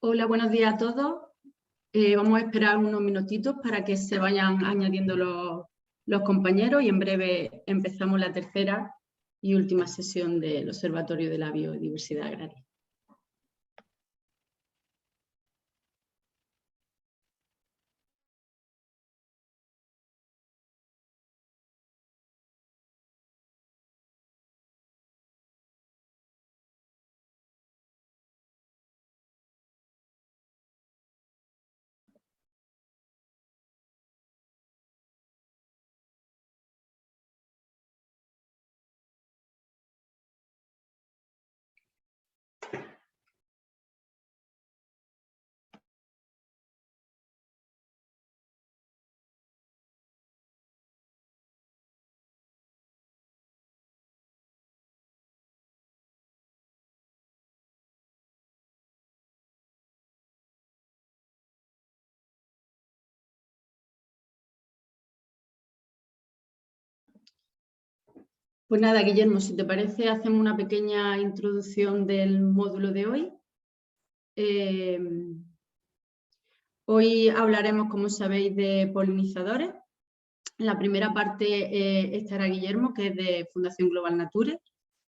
Hola, buenos días a todos. Vamos a esperar unos minutitos para que se vayan añadiendo los compañeros y en breve empezamos la tercera y última sesión del Observatorio de la Biodiversidad Agraria. Pues nada, Guillermo, si te parece, hacemos una pequeña introducción del módulo de hoy. Hoy hablaremos, como sabéis, de polinizadores. En la primera parte estará Guillermo, que es de Fundación Global Nature,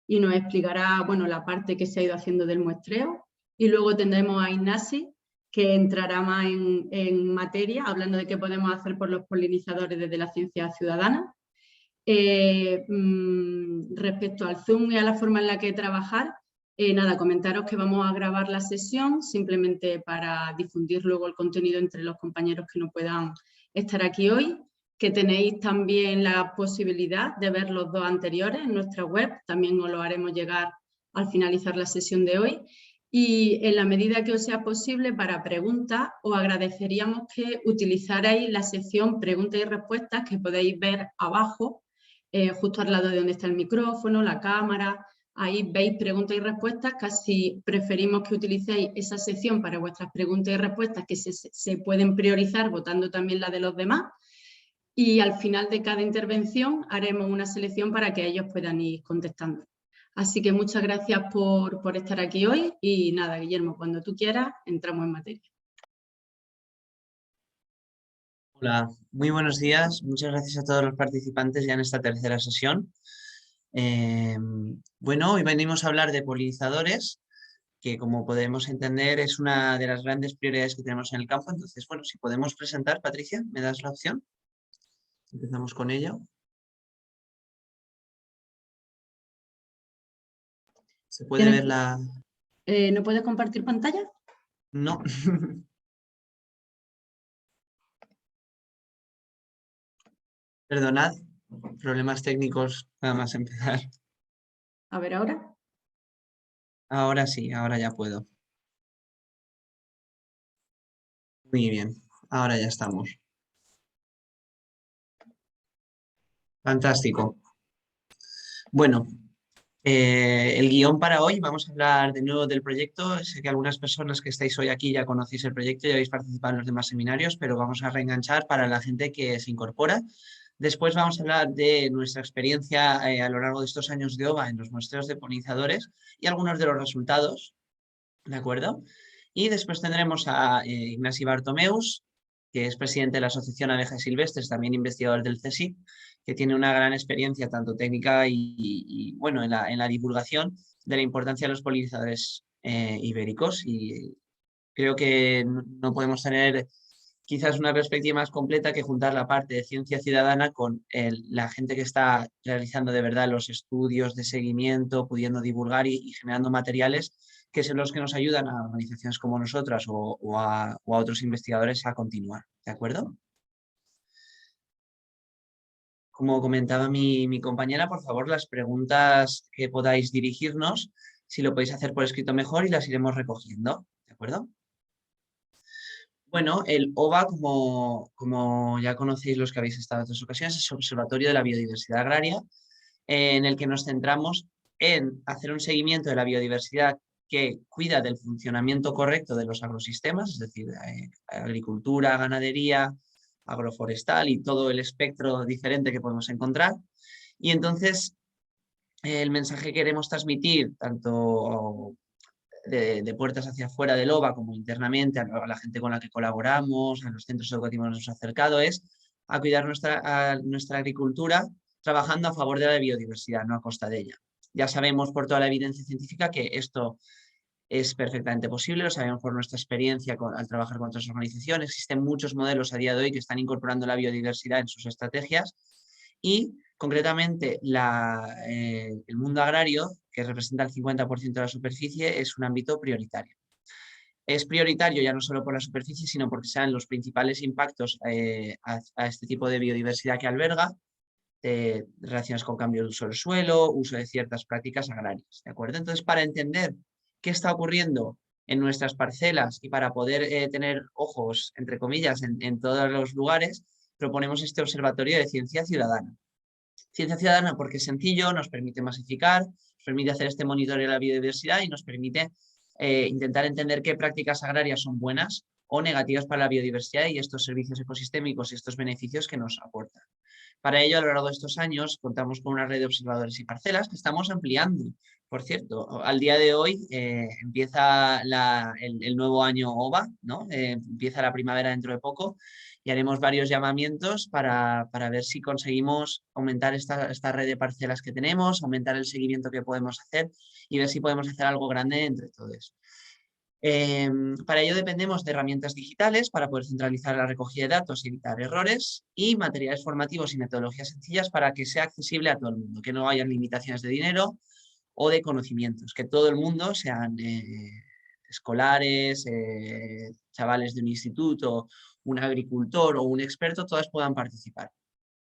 y nos explicará la parte que se ha ido haciendo del muestreo. Y luego tendremos a Ignasi, que entrará más en materia, hablando de qué podemos hacer por los polinizadores desde la ciencia ciudadana. Respecto al Zoom y a la forma en la que trabajar, nada, comentaros que vamos a grabar la sesión simplemente para difundir luego el contenido entre los compañeros que no puedan estar aquí hoy, que tenéis también la posibilidad de ver los dos anteriores en nuestra web, también os lo haremos llegar al finalizar la sesión de hoy. Y en la medida que os sea posible, para preguntas, os agradeceríamos que utilizarais la sección preguntas y respuestas que podéis ver abajo, justo al lado de donde está el micrófono, la cámara. Ahí veis preguntas y respuestas. Casi preferimos que utilicéis esa sección para vuestras preguntas y respuestas, que se pueden priorizar votando también la de los demás. Y al final de cada intervención haremos una selección para que ellos puedan ir contestando. Así que muchas gracias por estar aquí hoy y nada, Guillermo, cuando tú quieras entramos en materia. Hola, muy buenos días. Muchas gracias a todos los participantes ya en esta tercera sesión. Hoy venimos a hablar de polinizadores, que como podemos entender es una de las grandes prioridades que tenemos en el campo. Entonces, si podemos presentar, Patricia, ¿me das la opción? Empezamos con ello. ¿Se puede ver la...? ¿No puedes compartir pantalla? No. Perdonad, problemas técnicos nada más empezar. A ver ahora. Ahora sí, ahora ya puedo. Muy bien, ahora ya estamos. Fantástico. El guión para hoy, vamos a hablar de nuevo del proyecto. Sé que algunas personas que estáis hoy aquí ya conocéis el proyecto y habéis participado en los demás seminarios, pero vamos a reenganchar para la gente que se incorpora. Después vamos a hablar de nuestra experiencia a lo largo de estos años de OVA en los muestreos de polinizadores y algunos de los resultados, ¿de acuerdo? Y después tendremos a Ignasi Bartomeus, que es presidente de la Asociación Abejas Silvestres, también investigador del CSIC, que tiene una gran experiencia tanto técnica en la divulgación de la importancia de los polinizadores ibéricos. Y creo que no podemos tener quizás una perspectiva más completa que juntar la parte de ciencia ciudadana con la gente que está realizando de verdad los estudios de seguimiento, pudiendo divulgar y generando materiales que son los que nos ayudan a organizaciones como nosotras o a otros investigadores a continuar. ¿De acuerdo? Como comentaba mi compañera, por favor, las preguntas que podáis dirigirnos, si lo podéis hacer por escrito mejor y las iremos recogiendo. ¿De acuerdo? El OVA, como ya conocéis los que habéis estado en otras ocasiones, es el Observatorio de la Biodiversidad Agraria, en el que nos centramos en hacer un seguimiento de la biodiversidad que cuida del funcionamiento correcto de los agrosistemas, es decir, agricultura, ganadería, agroforestal y todo el espectro diferente que podemos encontrar. Y entonces el mensaje que queremos transmitir, tanto de puertas hacia afuera del OVA como internamente, a la gente con la que colaboramos, a los centros educativos que nos hemos acercado, es a cuidar nuestra agricultura trabajando a favor de la biodiversidad, no a costa de ella. Ya sabemos por toda la evidencia científica que esto es perfectamente posible, lo sabemos por nuestra experiencia al trabajar con otras organizaciones. Existen muchos modelos a día de hoy que están incorporando la biodiversidad en sus estrategias y concretamente el mundo agrario, que representa el 50% de la superficie, es un ámbito prioritario. Es prioritario ya no solo por la superficie, sino porque sean los principales impactos a este tipo de biodiversidad que alberga, relacionadas con cambio de uso del suelo, uso de ciertas prácticas agrarias, ¿de acuerdo? Entonces, para entender qué está ocurriendo en nuestras parcelas y para poder tener ojos, entre comillas, en todos los lugares, proponemos este observatorio de ciencia ciudadana. Ciencia ciudadana porque es sencillo, nos permite masificar, nos permite hacer este monitoreo de la biodiversidad y nos permite intentar entender qué prácticas agrarias son buenas o negativas para la biodiversidad y estos servicios ecosistémicos y estos beneficios que nos aportan. Para ello, a lo largo de estos años, contamos con una red de observadores y parcelas que estamos ampliando. Por cierto, al día de hoy empieza el nuevo año OVA, ¿no? Empieza la primavera dentro de poco y haremos varios llamamientos para ver si conseguimos aumentar esta red de parcelas que tenemos, aumentar el seguimiento que podemos hacer y ver si podemos hacer algo grande entre todos. Para ello dependemos de herramientas digitales para poder centralizar la recogida de datos y evitar errores y materiales formativos y metodologías sencillas para que sea accesible a todo el mundo, que no haya limitaciones de dinero o de conocimientos, que todo el mundo, sean escolares, chavales de un instituto, un agricultor o un experto, todas puedan participar.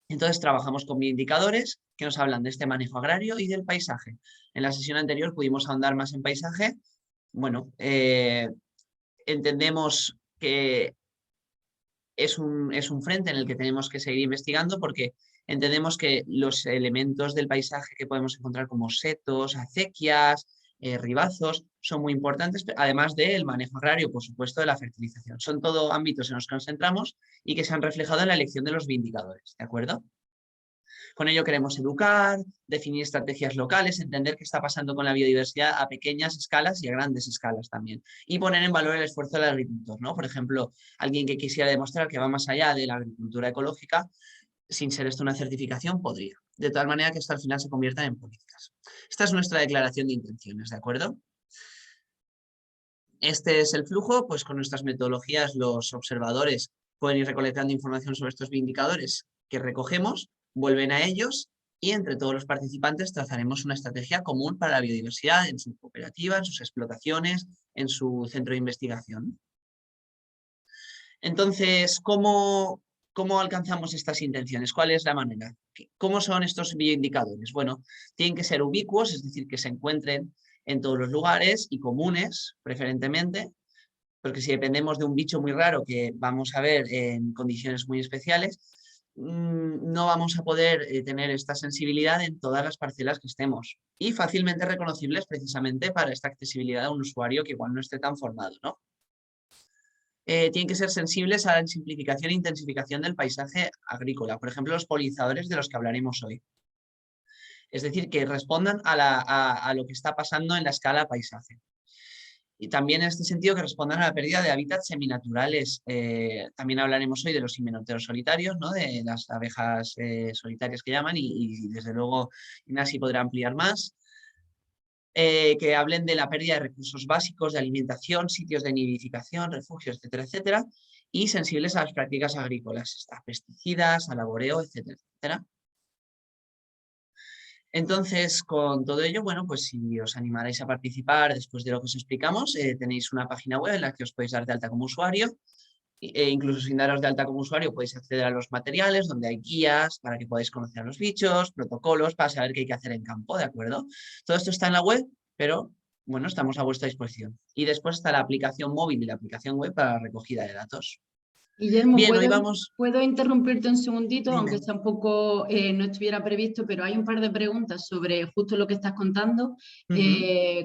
Entonces trabajamos con bioindicadores que nos hablan de este manejo agrario y del paisaje. En la sesión anterior pudimos ahondar más en paisaje. Bueno, entendemos que es un frente en el que tenemos que seguir investigando porque entendemos que los elementos del paisaje que podemos encontrar como setos, acequias, ribazos, son muy importantes, además del manejo agrario, por supuesto, de la fertilización. Son todo ámbitos en los que nos centramos y que se han reflejado en la elección de los bioindicadores, ¿de acuerdo? Con ello queremos educar, definir estrategias locales, entender qué está pasando con la biodiversidad a pequeñas escalas y a grandes escalas también. Y poner en valor el esfuerzo del agricultor, ¿no? Por ejemplo, alguien que quisiera demostrar que va más allá de la agricultura ecológica, sin ser esto una certificación, podría. De tal manera que esto al final se convierta en políticas. Esta es nuestra declaración de intenciones, ¿de acuerdo? Este es el flujo, pues con nuestras metodologías los observadores pueden ir recolectando información sobre estos indicadores que recogemos, vuelven a ellos y entre todos los participantes trazaremos una estrategia común para la biodiversidad en su cooperativa, en sus explotaciones, en su centro de investigación. Entonces, ¿cómo alcanzamos estas intenciones? ¿Cuál es la manera? ¿Cómo son estos bioindicadores? Bueno, tienen que ser ubicuos, es decir, que se encuentren en todos los lugares y comunes, preferentemente, porque si dependemos de un bicho muy raro que vamos a ver en condiciones muy especiales, no vamos a poder tener esta sensibilidad en todas las parcelas que estemos y fácilmente reconocibles precisamente para esta accesibilidad a un usuario que igual no esté tan formado, ¿no? Tienen que ser sensibles a la simplificación e intensificación del paisaje agrícola, por ejemplo, los polinizadores de los que hablaremos hoy. Es decir, que respondan a lo que está pasando en la escala paisaje. Y también en este sentido que respondan a la pérdida de hábitats seminaturales. También hablaremos hoy de los himenoteros solitarios, ¿no? De las abejas solitarias que llaman y desde luego Ignasi podrá ampliar más. Que hablen de la pérdida de recursos básicos de alimentación, sitios de nidificación, refugios, etcétera, etcétera, y sensibles a las prácticas agrícolas, a pesticidas, a laboreo, etcétera, etcétera. Entonces, con todo ello, bueno, pues si os animaréis a participar después de lo que os explicamos, tenéis una página web en la que os podéis dar de alta como usuario, e incluso sin daros de alta como usuario podéis acceder a los materiales donde hay guías para que podáis conocer a los bichos, protocolos para saber qué hay que hacer en campo, ¿de acuerdo? Todo esto está en la web, pero bueno, estamos a vuestra disposición. Y después está la aplicación móvil y la aplicación web para la recogida de datos. Guillermo, Bien, hoy vamos... ¿puedo interrumpirte un segundito? Dime. Aunque tampoco no estuviera previsto, pero hay un par de preguntas sobre justo lo que estás contando.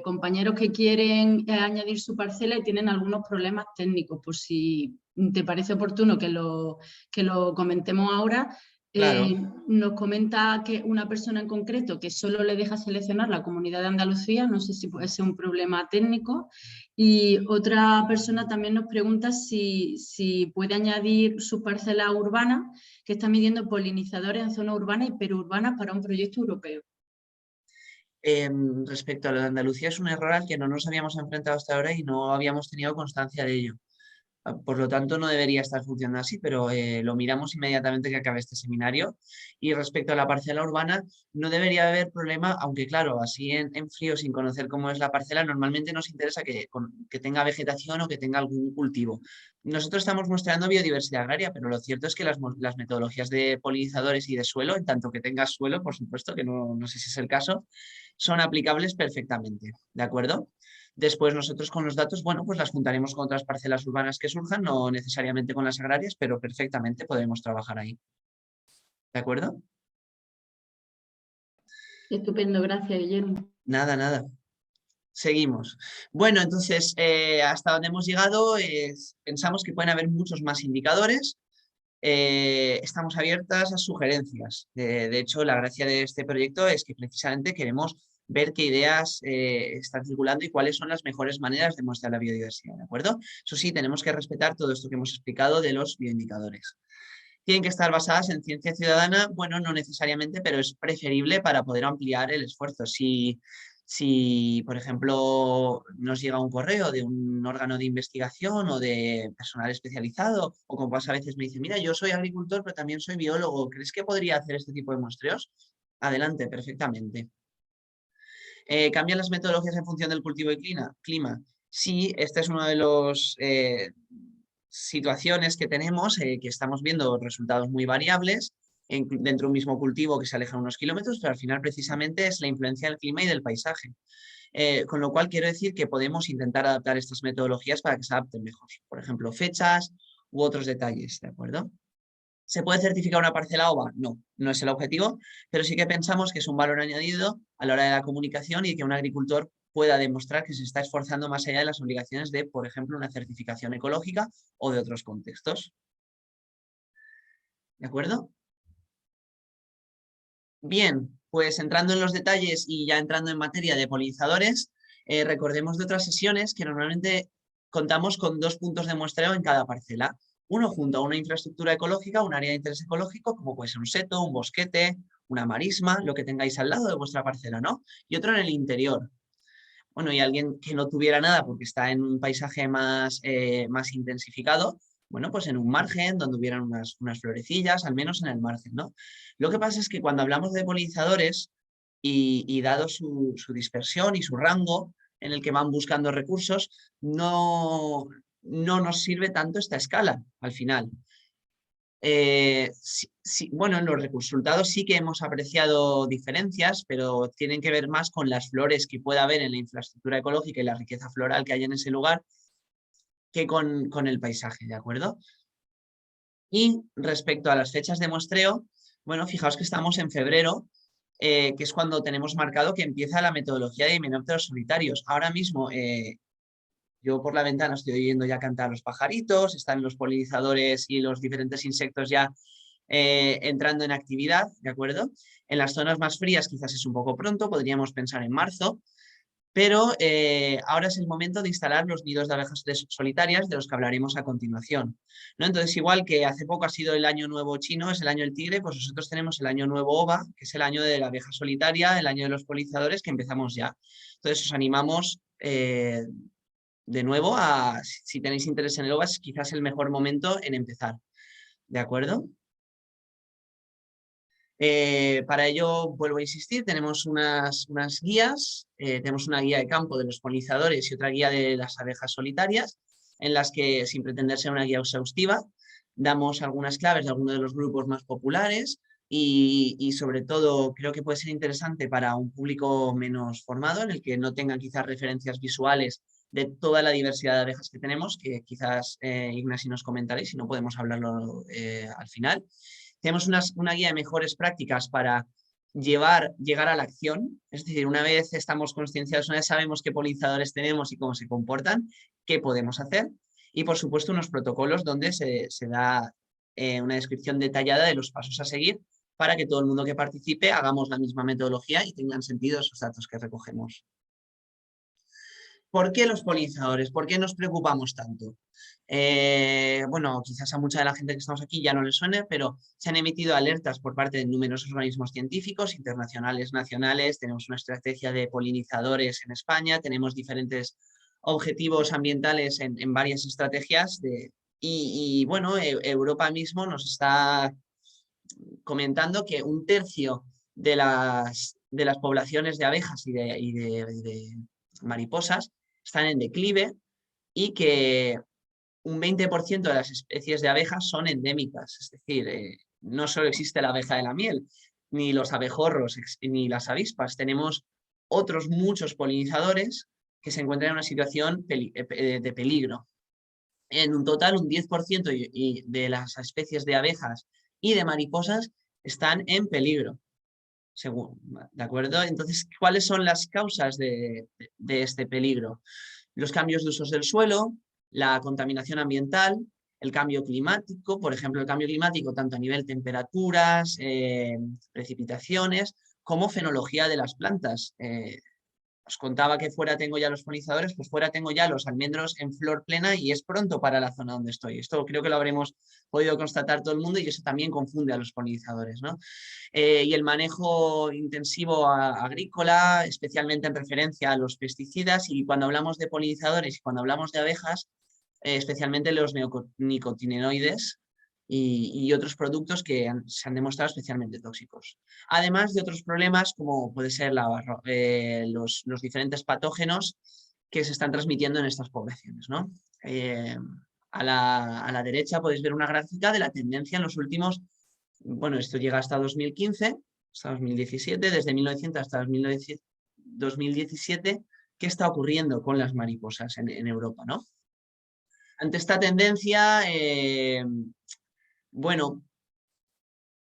Compañeros que quieren añadir su parcela y tienen algunos problemas técnicos, por si te parece oportuno que lo comentemos ahora. Claro. Nos comenta que una persona en concreto que solo le deja seleccionar la Comunidad de Andalucía, no sé si puede ser un problema técnico, y otra persona también nos pregunta si puede añadir su parcela urbana, que está midiendo polinizadores en zona urbana y periurbana para un proyecto europeo. Respecto a lo de Andalucía, es un error al que no nos habíamos enfrentado hasta ahora y no habíamos tenido constancia de ello. Por lo tanto, no debería estar funcionando así, pero lo miramos inmediatamente que acabe este seminario. Y respecto a la parcela urbana, no debería haber problema, aunque claro, así en frío, sin conocer cómo es la parcela, normalmente nos interesa que tenga vegetación o que tenga algún cultivo. Nosotros estamos mostrando biodiversidad agraria, pero lo cierto es que las metodologías de polinizadores y de suelo, en tanto que tengas suelo, por supuesto, que no sé si es el caso, son aplicables perfectamente, ¿de acuerdo? Después nosotros con los datos, bueno, pues las juntaremos con otras parcelas urbanas que surjan, no necesariamente con las agrarias, pero perfectamente podemos trabajar ahí. ¿De acuerdo? Estupendo, gracias, Guillermo. Nada, nada. Seguimos. Bueno, entonces, hasta donde hemos llegado, pensamos que pueden haber muchos más indicadores. Estamos abiertas a sugerencias. De hecho, la gracia de este proyecto es que precisamente queremos ver qué ideas están circulando y cuáles son las mejores maneras de mostrar la biodiversidad, ¿de acuerdo? Eso sí, tenemos que respetar todo esto que hemos explicado de los bioindicadores. ¿Tienen que estar basadas en ciencia ciudadana? Bueno, no necesariamente, pero es preferible para poder ampliar el esfuerzo. Si, por ejemplo, nos llega un correo de un órgano de investigación o de personal especializado, o como pasa a veces me dice, mira, yo soy agricultor, pero también soy biólogo, ¿crees que podría hacer este tipo de muestreos? Adelante, perfectamente. ¿Cambian las metodologías en función del cultivo y clima? Sí, este es uno de los situaciones que tenemos, que estamos viendo resultados muy variables dentro de un mismo cultivo que se aleja unos kilómetros, pero al final precisamente es la influencia del clima y del paisaje. Con lo cual quiero decir que podemos intentar adaptar estas metodologías para que se adapten mejor. Por ejemplo, fechas u otros detalles, ¿de acuerdo? ¿Se puede certificar una parcela OVA? No, no es el objetivo, pero sí que pensamos que es un valor añadido a la hora de la comunicación y que un agricultor pueda demostrar que se está esforzando más allá de las obligaciones de, por ejemplo, una certificación ecológica o de otros contextos. ¿De acuerdo? Bien, pues entrando en los detalles y ya entrando en materia de polinizadores, recordemos de otras sesiones que normalmente contamos con 2 puntos de muestreo en cada parcela. Uno junto a una infraestructura ecológica, un área de interés ecológico, como puede ser un seto, un bosquete, una marisma, lo que tengáis al lado de vuestra parcela, ¿no? Y otro en el interior. Bueno, y alguien que no tuviera nada porque está en un paisaje más intensificado, bueno, pues en un margen donde hubieran unas florecillas, al menos en el margen, ¿no? Lo que pasa es que cuando hablamos de polinizadores y dado su dispersión y su rango en el que van buscando recursos, no nos sirve tanto esta escala al final. Bueno, en los resultados sí que hemos apreciado diferencias, pero tienen que ver más con las flores que pueda haber en la infraestructura ecológica y la riqueza floral que hay en ese lugar que con el paisaje, ¿de acuerdo? Y respecto a las fechas de muestreo, bueno, fijaos que estamos en febrero, que es cuando tenemos marcado que empieza la metodología de himenópteros solitarios. Ahora mismo yo por la ventana estoy oyendo ya cantar los pajaritos, están los polinizadores y los diferentes insectos ya entrando en actividad, ¿de acuerdo? En las zonas más frías quizás es un poco pronto, podríamos pensar en marzo, pero ahora es el momento de instalar los nidos de abejas solitarias de los que hablaremos a continuación, ¿no? Entonces, igual que hace poco ha sido el año nuevo chino, es el año del tigre, pues nosotros tenemos el año nuevo OVA, que es el año de la abeja solitaria, el año de los polinizadores, que empezamos ya. Entonces, os animamos de nuevo si tenéis interés en el OVA, es quizás el mejor momento en empezar, ¿de acuerdo? Para ello, vuelvo a insistir, tenemos unas guías, tenemos una guía de campo de los polinizadores y otra guía de las abejas solitarias, en las que, sin pretender ser una guía exhaustiva, damos algunas claves de algunos de los grupos más populares y sobre todo creo que puede ser interesante para un público menos formado, en el que no tengan quizás referencias visuales de toda la diversidad de abejas que tenemos, que quizás Ignasi nos comentaréis, si no podemos hablarlo al final. Tenemos una guía de mejores prácticas para llegar a la acción, es decir, una vez estamos concienciados, una vez sabemos qué polinizadores tenemos y cómo se comportan, qué podemos hacer, y por supuesto unos protocolos donde se da una descripción detallada de los pasos a seguir para que todo el mundo que participe hagamos la misma metodología y tengan sentido esos datos que recogemos. ¿Por qué los polinizadores? ¿Por qué nos preocupamos tanto? Bueno, quizás a mucha de la gente que estamos aquí ya no le suene, pero se han emitido alertas por parte de numerosos organismos científicos, internacionales, nacionales. Tenemos una estrategia de polinizadores en España, tenemos diferentes objetivos ambientales en varias estrategias. Y bueno, Europa mismo nos está comentando que 1/3 de las poblaciones de abejas y de mariposas están en declive y que un 20% de las especies de abejas son endémicas, es decir, no solo existe la abeja de la miel, ni los abejorros, ni las avispas, tenemos otros muchos polinizadores que se encuentran en una situación de peligro. En un total, un 10% de las especies de abejas y de mariposas están en peligro, según, ¿de acuerdo? Entonces, ¿cuáles son las causas de este peligro? Los cambios de usos del suelo, la contaminación ambiental, el cambio climático, por ejemplo, el cambio climático tanto a nivel temperaturas, precipitaciones, como fenología de las plantas. Os contaba que fuera tengo ya los polinizadores, pues fuera tengo ya los almendros en flor plena y es pronto para la zona donde estoy. Esto creo que lo habremos podido constatar todo el mundo y eso también confunde a los polinizadores, ¿no? Y el manejo intensivo agrícola, especialmente en referencia a los pesticidas, y cuando hablamos de polinizadores y cuando hablamos de abejas, especialmente los neonicotinoides y otros productos que se han demostrado especialmente tóxicos. Además de otros problemas como puede ser los diferentes patógenos que se están transmitiendo en estas poblaciones, ¿no? A la derecha podéis ver una gráfica de la tendencia en los últimos, bueno, esto llega hasta 2015, hasta 2017, desde 1900 hasta 2017, ¿qué está ocurriendo con las mariposas en Europa, ¿no? Ante esta tendencia, bueno,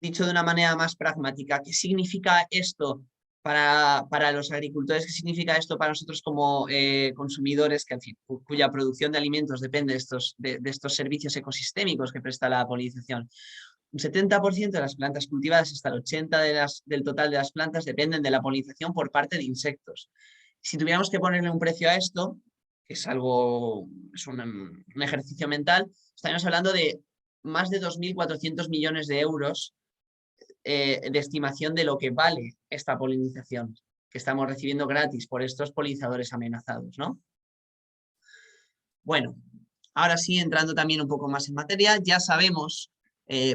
dicho de una manera más pragmática, ¿qué significa esto para los agricultores? ¿Qué significa esto para nosotros como consumidores, que, en fin, cuya producción de alimentos depende de estos servicios ecosistémicos que presta la polinización? Un 70% de las plantas cultivadas, hasta el 80% del total de las plantas, dependen de la polinización por parte de insectos. Si tuviéramos que ponerle un precio a esto, que es un ejercicio mental, estaríamos hablando de más de 2.400 millones de euros de estimación de lo que vale esta polinización que estamos recibiendo gratis por estos polinizadores amenazados, ¿no? Bueno, ahora sí, entrando también un poco más en materia, ya sabemos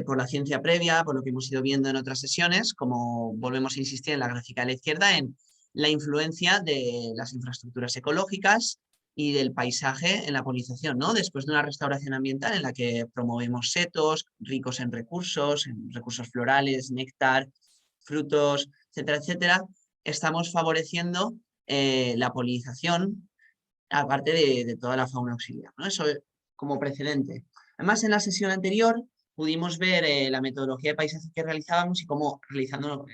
por la ciencia previa, por lo que hemos ido viendo en otras sesiones, como volvemos a insistir en la gráfica de la izquierda, en la influencia de las infraestructuras ecológicas y del paisaje en la polinización, ¿no? Después de una restauración ambiental en la que promovemos setos ricos en recursos florales, néctar, frutos, etcétera, etcétera, estamos favoreciendo la polinización aparte de toda la fauna auxiliar, ¿no? Eso como precedente. Además, en la sesión anterior pudimos ver la metodología de paisaje que realizábamos y cómo realizándolo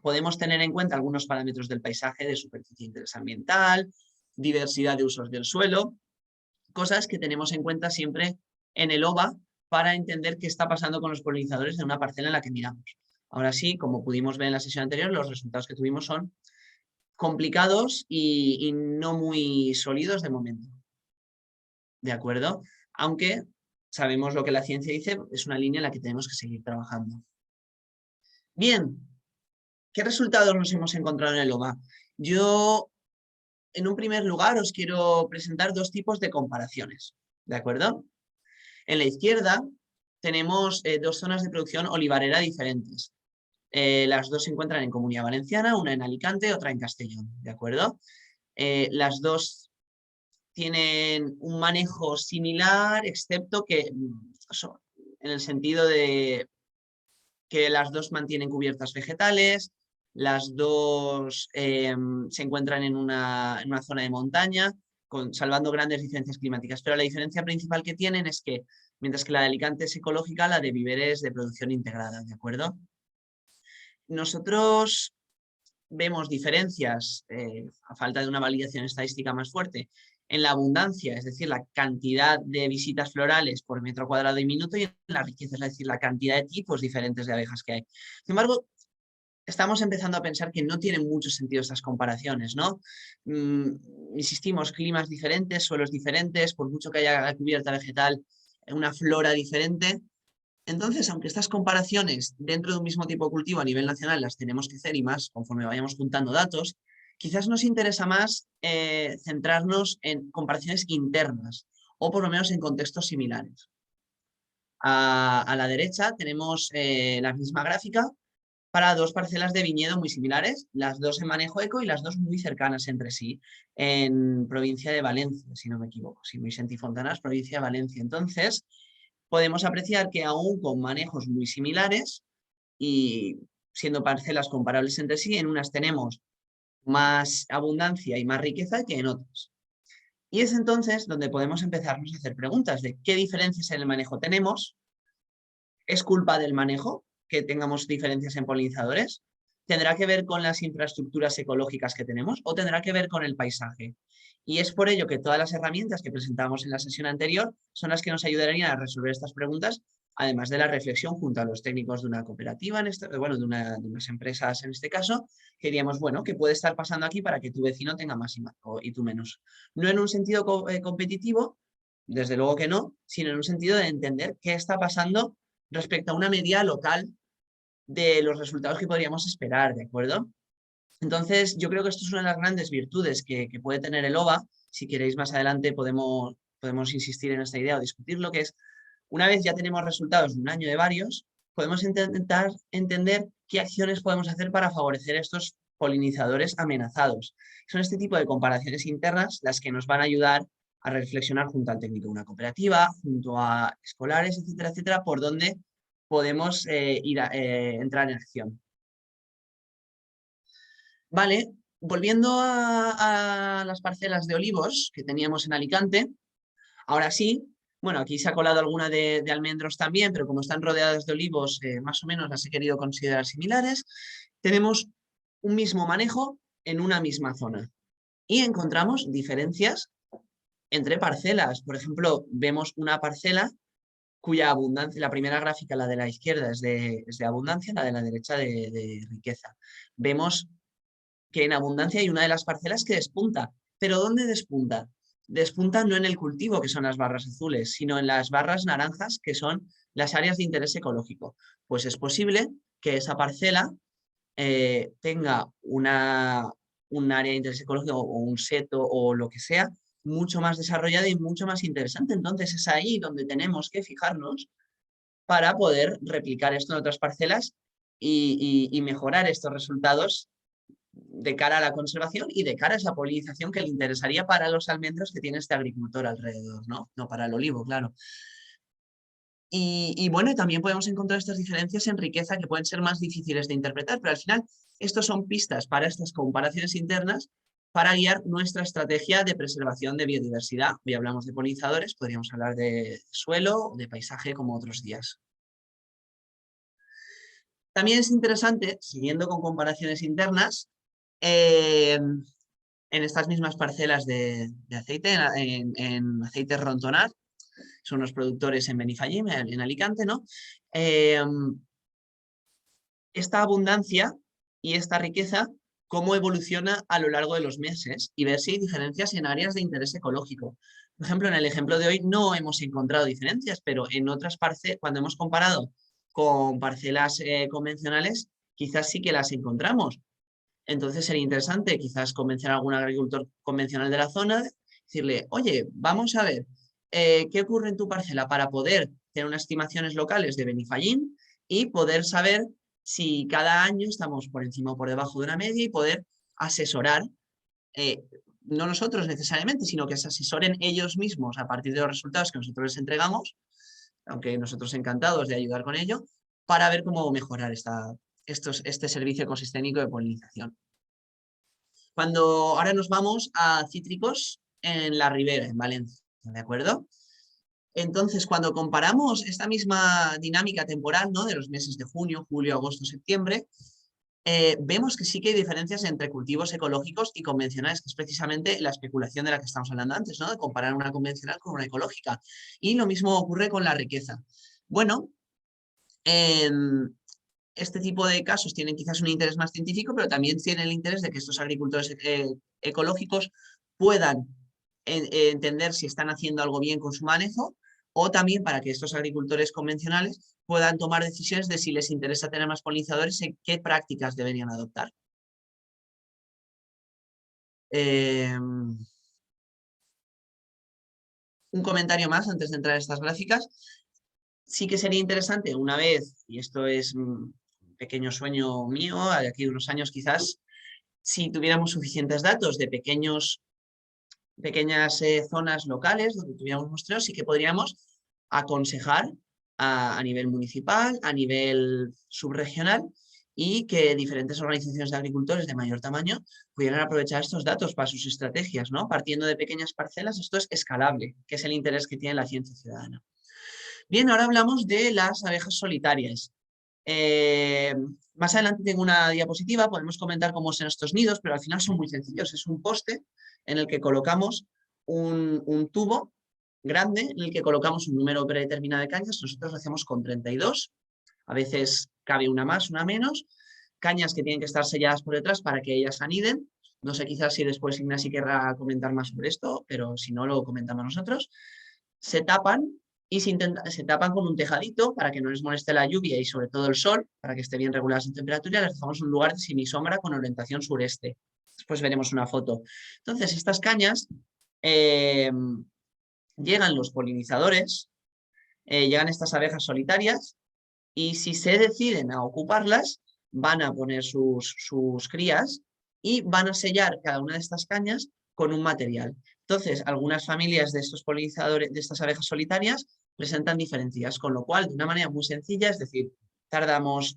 podemos tener en cuenta algunos parámetros del paisaje, de superficie de interés ambiental, diversidad de usos del suelo, cosas que tenemos en cuenta siempre en el OVA para entender qué está pasando con los polinizadores en una parcela en la que miramos. Ahora sí, como pudimos ver en la sesión anterior, los resultados que tuvimos son complicados y no muy sólidos de momento. ¿De acuerdo? Aunque sabemos lo que la ciencia dice, es una línea en la que tenemos que seguir trabajando. Bien, ¿qué resultados nos hemos encontrado en el OVA? Yo, en un primer lugar, os quiero presentar dos tipos de comparaciones. ¿De acuerdo? En la izquierda tenemos dos zonas de producción olivarera diferentes. Las dos se encuentran en Comunidad Valenciana, una en Alicante, otra en Castellón. ¿De acuerdo? Las dos tienen un manejo similar, excepto que en el sentido de que las dos mantienen cubiertas vegetales, las dos se encuentran en una zona de montaña, salvando grandes diferencias climáticas. Pero la diferencia principal que tienen es que, mientras que la de Alicante es ecológica, la de Viver es de producción integrada, ¿de acuerdo? Nosotros vemos diferencias, a falta de una validación estadística más fuerte, en la abundancia, es decir, la cantidad de visitas florales por metro cuadrado y minuto, y en la riqueza, es decir, la cantidad de tipos diferentes de abejas que hay. Sin embargo, estamos empezando a pensar que no tienen mucho sentido estas comparaciones, ¿no? Insistimos, climas diferentes, suelos diferentes, por mucho que haya cubierta vegetal, una flora diferente. Entonces, aunque estas comparaciones dentro de un mismo tipo de cultivo a nivel nacional las tenemos que hacer y más conforme vayamos juntando datos, quizás nos interesa más centrarnos en comparaciones internas o por lo menos en contextos similares. A la derecha tenemos la misma gráfica para dos parcelas de viñedo muy similares, las dos en manejo eco y las dos muy cercanas entre sí, en provincia de Valencia, si no me equivoco, sí, Vicente y Fontanas, provincia de Valencia. Entonces, podemos apreciar que aún con manejos muy similares y siendo parcelas comparables entre sí, en unas tenemos más abundancia y más riqueza que en otras. Y es entonces donde podemos empezarnos a hacer preguntas de qué diferencias en el manejo tenemos. ¿Es culpa del manejo que tengamos diferencias en polinizadores? ¿Tendrá que ver con las infraestructuras ecológicas que tenemos o tendrá que ver con el paisaje? Y es por ello que todas las herramientas que presentamos en la sesión anterior son las que nos ayudarían a resolver estas preguntas, además de la reflexión junto a los técnicos de una cooperativa, de unas empresas en este caso, que diríamos, bueno, ¿qué puede estar pasando aquí para que tu vecino tenga más y tú menos? No en un sentido competitivo, desde luego que no, sino en un sentido de entender qué está pasando respecto a una medida local de los resultados que podríamos esperar, ¿de acuerdo? Entonces, yo creo que esto es una de las grandes virtudes que puede tener el OVA. Si queréis más adelante podemos insistir en esta idea o discutirlo, que es, una vez ya tenemos resultados de un año de varios, podemos intentar entender qué acciones podemos hacer para favorecer estos polinizadores amenazados. Son este tipo de comparaciones internas las que nos van a ayudar a reflexionar junto al técnico de una cooperativa, junto a escolares, etcétera, etcétera, por dónde podemos entrar en acción. Vale, volviendo a las parcelas de olivos que teníamos en Alicante, ahora sí, bueno, aquí se ha colado alguna de almendros también, pero como están rodeadas de olivos, más o menos las he querido considerar similares. Tenemos un mismo manejo en una misma zona y encontramos diferencias entre parcelas. Por ejemplo, vemos una parcela cuya abundancia, la primera gráfica, la de la izquierda, es de abundancia, la de la derecha de riqueza. Vemos que en abundancia hay una de las parcelas que despunta. ¿Pero dónde despunta? Despunta no en el cultivo, que son las barras azules, sino en las barras naranjas, que son las áreas de interés ecológico. Pues es posible que esa parcela tenga un área de interés ecológico o un seto o lo que sea, mucho más desarrollada y mucho más interesante. Entonces es ahí donde tenemos que fijarnos para poder replicar esto en otras parcelas y mejorar estos resultados de cara a la conservación y de cara a esa polinización que le interesaría para los almendros que tiene este agricultor alrededor, ¿no? No para el olivo, claro. Y bueno, también podemos encontrar estas diferencias en riqueza que pueden ser más difíciles de interpretar, pero al final estos son pistas para estas comparaciones internas para guiar nuestra estrategia de preservación de biodiversidad. Hoy hablamos de polinizadores, podríamos hablar de suelo, de paisaje como otros días. También es interesante, siguiendo con comparaciones internas, en estas mismas parcelas de aceite, en aceite Rontonar, son los productores en Benifallim, en Alicante, ¿no? Esta abundancia y esta riqueza, cómo evoluciona a lo largo de los meses y ver si hay diferencias en áreas de interés ecológico. Por ejemplo, en el ejemplo de hoy no hemos encontrado diferencias, pero en otras parcelas, cuando hemos comparado con parcelas convencionales, quizás sí que las encontramos. Entonces sería interesante quizás convencer a algún agricultor convencional de la zona, decirle, oye, vamos a ver qué ocurre en tu parcela para poder tener unas estimaciones locales de Benifallim y poder saber si cada año estamos por encima o por debajo de una media y poder asesorar, no nosotros necesariamente, sino que se asesoren ellos mismos a partir de los resultados que nosotros les entregamos, aunque nosotros encantados de ayudar con ello, para ver cómo mejorar este servicio ecosistémico de polinización. Ahora nos vamos a cítricos en la Ribera, en Valencia, ¿de acuerdo? Entonces, cuando comparamos esta misma dinámica temporal, ¿no? De los meses de junio, julio, agosto, septiembre, vemos que sí que hay diferencias entre cultivos ecológicos y convencionales, que es precisamente la especulación de la que estamos hablando antes, ¿no? De comparar una convencional con una ecológica. Y lo mismo ocurre con la riqueza. Bueno, este tipo de casos tienen quizás un interés más científico, pero también tienen el interés de que estos agricultores ecológicos puedan entender si están haciendo algo bien con su manejo, o también para que estos agricultores convencionales puedan tomar decisiones de si les interesa tener más polinizadores y qué prácticas deberían adoptar. Un comentario más antes de entrar en estas gráficas. Sí que sería interesante una vez, y esto es un pequeño sueño mío, de aquí a unos años quizás, si tuviéramos suficientes datos de pequeñas zonas locales donde tuviéramos muestreos, sí que podríamos aconsejar a nivel municipal, a nivel subregional, y que diferentes organizaciones de agricultores de mayor tamaño pudieran aprovechar estos datos para sus estrategias, ¿no? Partiendo de pequeñas parcelas, esto es escalable, que es el interés que tiene la ciencia ciudadana. Bien, ahora hablamos de las abejas solitarias. Más adelante tengo una diapositiva, podemos comentar cómo son estos nidos, pero al final son muy sencillos. Es un poste en el que colocamos un tubo grande en el que colocamos un número predeterminado de cañas. Nosotros lo hacemos con 32, a veces cabe una más, una menos. Cañas que tienen que estar selladas por detrás para que ellas aniden. No sé quizás si después Ignasi querrá comentar más sobre esto, pero si no lo comentamos nosotros. Se tapan y se tapan con un tejadito para que no les moleste la lluvia y sobre todo el sol, para que esté bien regulada su temperatura, y les dejamos en un lugar de semisombra con orientación sureste. Después veremos una foto. Entonces, estas cañas, llegan los polinizadores, llegan estas abejas solitarias, y si se deciden a ocuparlas, van a poner sus crías y van a sellar cada una de estas cañas con un material. Entonces, algunas familias de estos polinizadores, de estas abejas solitarias, presentan diferencias, con lo cual, de una manera muy sencilla, es decir,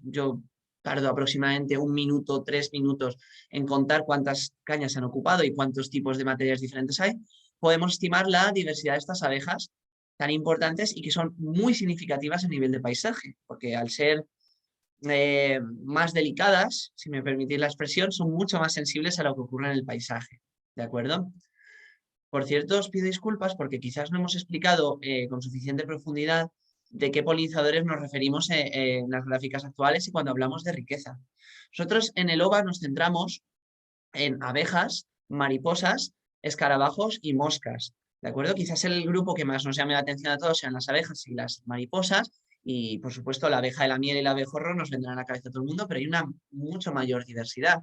yo tardo aproximadamente 1 minuto, 3 minutos en contar cuántas cañas se han ocupado y cuántos tipos de materiales diferentes hay, podemos estimar la diversidad de estas abejas tan importantes y que son muy significativas a nivel de paisaje, porque al ser más delicadas, si me permitís la expresión, son mucho más sensibles a lo que ocurre en el paisaje, ¿de acuerdo? Por cierto, os pido disculpas porque quizás no hemos explicado con suficiente profundidad de qué polinizadores nos referimos en las gráficas actuales y cuando hablamos de riqueza. Nosotros en el OVA nos centramos en abejas, mariposas, escarabajos y moscas, ¿de acuerdo? Quizás el grupo que más nos llame la atención a todos sean las abejas y las mariposas, y por supuesto la abeja de la miel y el abejorro nos vendrán a la cabeza a todo el mundo, pero hay una mucho mayor diversidad.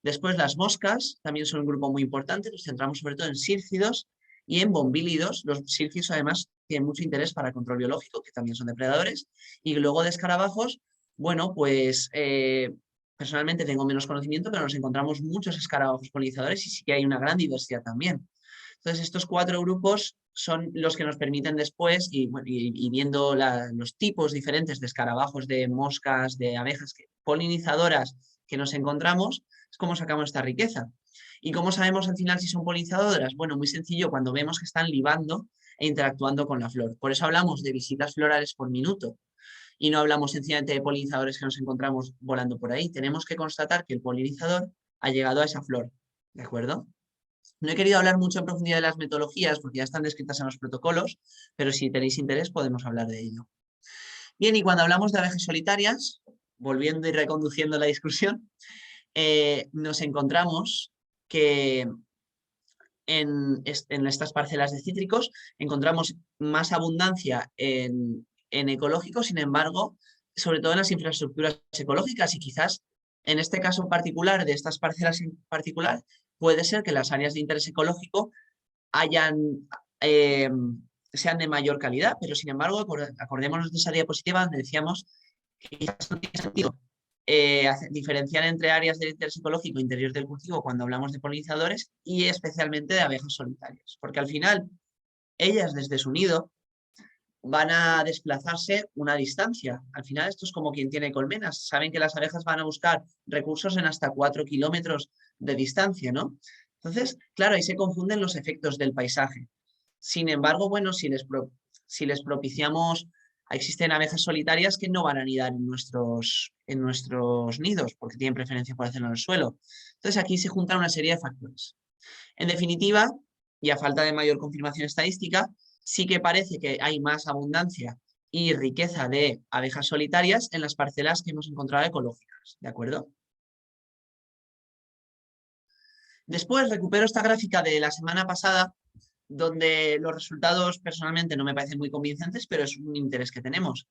Después las moscas también son un grupo muy importante, nos centramos sobre todo en sírfidos y en bombílidos. Los sírfidos además tienen mucho interés para control biológico, que también son depredadores, y luego de escarabajos, bueno, pues personalmente tengo menos conocimiento, pero nos encontramos muchos escarabajos polinizadores y sí que hay una gran diversidad también. Entonces, estos 4 grupos son los que nos permiten después, y viendo los tipos diferentes de escarabajos, de moscas, de abejas polinizadoras que nos encontramos, es como sacamos esta riqueza. ¿Y cómo sabemos al final si son polinizadoras? Bueno, muy sencillo, cuando vemos que están libando e interactuando con la flor. Por eso hablamos de visitas florales por minuto. Y no hablamos sencillamente de polinizadores que nos encontramos volando por ahí. Tenemos que constatar que el polinizador ha llegado a esa flor, ¿de acuerdo? No he querido hablar mucho en profundidad de las metodologías porque ya están descritas en los protocolos, pero si tenéis interés podemos hablar de ello. Bien, y cuando hablamos de abejas solitarias, volviendo y reconduciendo la discusión, nos encontramos que en estas parcelas de cítricos encontramos más abundancia en ecológicos, sin embargo, sobre todo en las infraestructuras ecológicas, y quizás en este caso particular, de estas parcelas en particular, puede ser que las áreas de interés ecológico eh, sean de mayor calidad, pero sin embargo, acordémonos de esa diapositiva donde decíamos que quizás no tiene sentido diferenciar entre áreas de interés ecológico interior del cultivo cuando hablamos de polinizadores y especialmente de abejas solitarias, porque al final ellas desde su nido van a desplazarse una distancia. Al final esto es como quien tiene colmenas. Saben que las abejas van a buscar recursos en hasta 4 kilómetros de distancia, ¿no? Entonces, claro, ahí se confunden los efectos del paisaje. Sin embargo, bueno, si les propiciamos Existen abejas solitarias que no van a anidar en nuestros nidos porque tienen preferencia por hacerlo en el suelo. Entonces aquí se juntan una serie de factores. En definitiva, y a falta de mayor confirmación estadística, sí que parece que hay más abundancia y riqueza de abejas solitarias en las parcelas que hemos encontrado ecológicas, ¿de acuerdo? Después recupero esta gráfica de la semana pasada, donde los resultados personalmente no me parecen muy convincentes, pero es un interés que tenemos.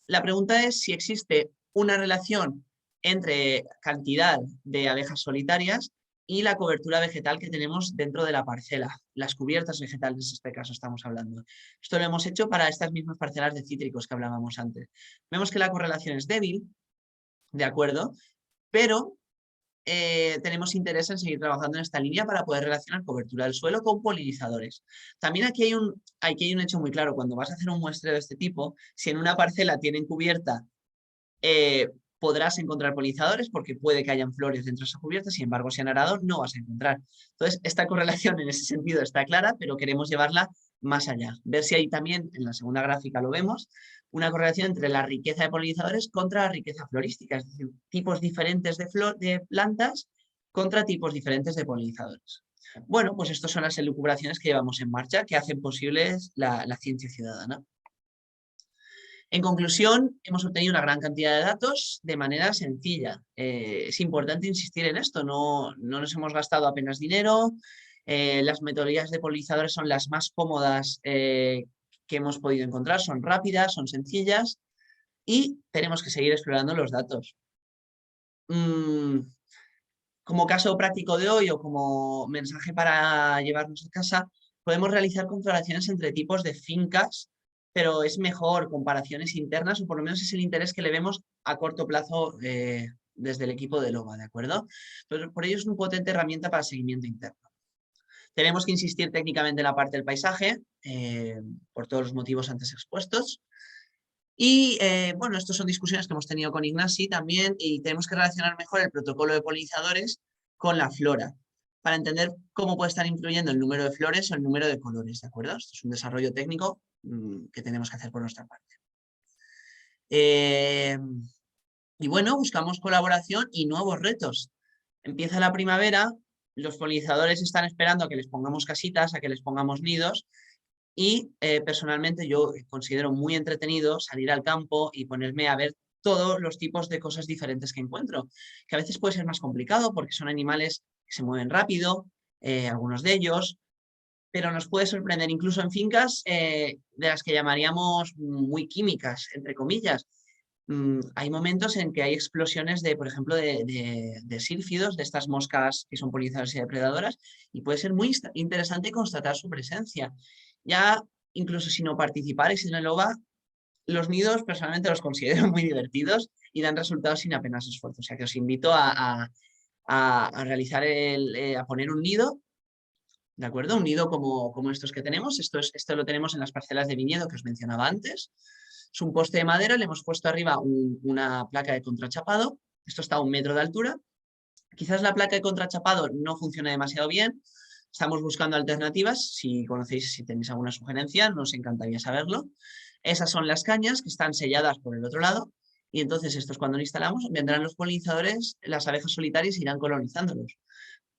La pregunta es si existe una relación entre cantidad de abejas solitarias y la cobertura vegetal que tenemos dentro de la parcela, las cubiertas vegetales en este caso estamos hablando. Esto lo hemos hecho para estas mismas parcelas de cítricos que hablábamos antes. Vemos que la correlación es débil, ¿de acuerdo? Pero tenemos interés en seguir trabajando en esta línea para poder relacionar cobertura del suelo con polinizadores. También aquí hay un hecho muy claro. Cuando vas a hacer un muestreo de este tipo, si en una parcela tienen cubierta, podrás encontrar polinizadores porque puede que hayan flores dentro de esa cubierta, sin embargo, si han arado, no vas a encontrar. Entonces, esta correlación en ese sentido está clara, pero queremos llevarla más allá. Ver si hay también, en la segunda gráfica lo vemos, una correlación entre la riqueza de polinizadores contra la riqueza florística, es decir, tipos diferentes de plantas contra tipos diferentes de polinizadores. Bueno, pues estas son las elucubraciones que llevamos en marcha que hacen posibles la ciencia ciudadana. En conclusión, hemos obtenido una gran cantidad de datos de manera sencilla. Es importante insistir en esto, no nos hemos gastado apenas dinero, las metodologías de polinizadores son las más cómodas que hemos podido encontrar, son rápidas, son sencillas y tenemos que seguir explorando los datos. Como caso práctico de hoy o como mensaje para llevarnos a casa, podemos realizar comparaciones entre tipos de fincas, pero es mejor comparaciones internas o por lo menos es el interés que le vemos a corto plazo desde el equipo de LOBA, ¿de acuerdo? Pero por ello es una potente herramienta para seguimiento interno. Tenemos que insistir técnicamente en la parte del paisaje, por todos los motivos antes expuestos. Y bueno, estas son discusiones que hemos tenido con Ignasi también y tenemos que relacionar mejor el protocolo de polinizadores con la flora para entender cómo puede estar influyendo el número de flores o el número de colores, ¿de acuerdo? Esto es un desarrollo técnico que tenemos que hacer por nuestra parte. Y bueno, buscamos colaboración y nuevos retos. Empieza la primavera, los polinizadores están esperando a que les pongamos casitas, a que les pongamos nidos. Y personalmente yo considero muy entretenido salir al campo y ponerme a ver todos los tipos de cosas diferentes que encuentro, que a veces puede ser más complicado porque son animales que se mueven rápido, algunos de ellos, pero nos puede sorprender incluso en fincas de las que llamaríamos muy químicas, entre comillas. Hay momentos en que hay explosiones de, por ejemplo, de sílfidos, de estas moscas que son polinizadores y depredadoras, y puede ser muy interesante constatar su presencia. Ya, incluso si no participarais en el OVA, los nidos personalmente los considero muy divertidos y dan resultados sin apenas esfuerzo. O sea que os invito a realizar a poner un nido, ¿de acuerdo? Un nido como estos que tenemos. Esto lo tenemos en las parcelas de viñedo que os mencionaba antes. Es un poste de madera, le hemos puesto arriba una placa de contrachapado. Esto está a 1 metro de altura. Quizás la placa de contrachapado no funcione demasiado bien. Estamos buscando alternativas. Si conocéis, si tenéis alguna sugerencia, nos encantaría saberlo. Esas son las cañas que están selladas por el otro lado. Y entonces estos cuando lo instalamos, vendrán los polinizadores, las abejas solitarias irán colonizándolos.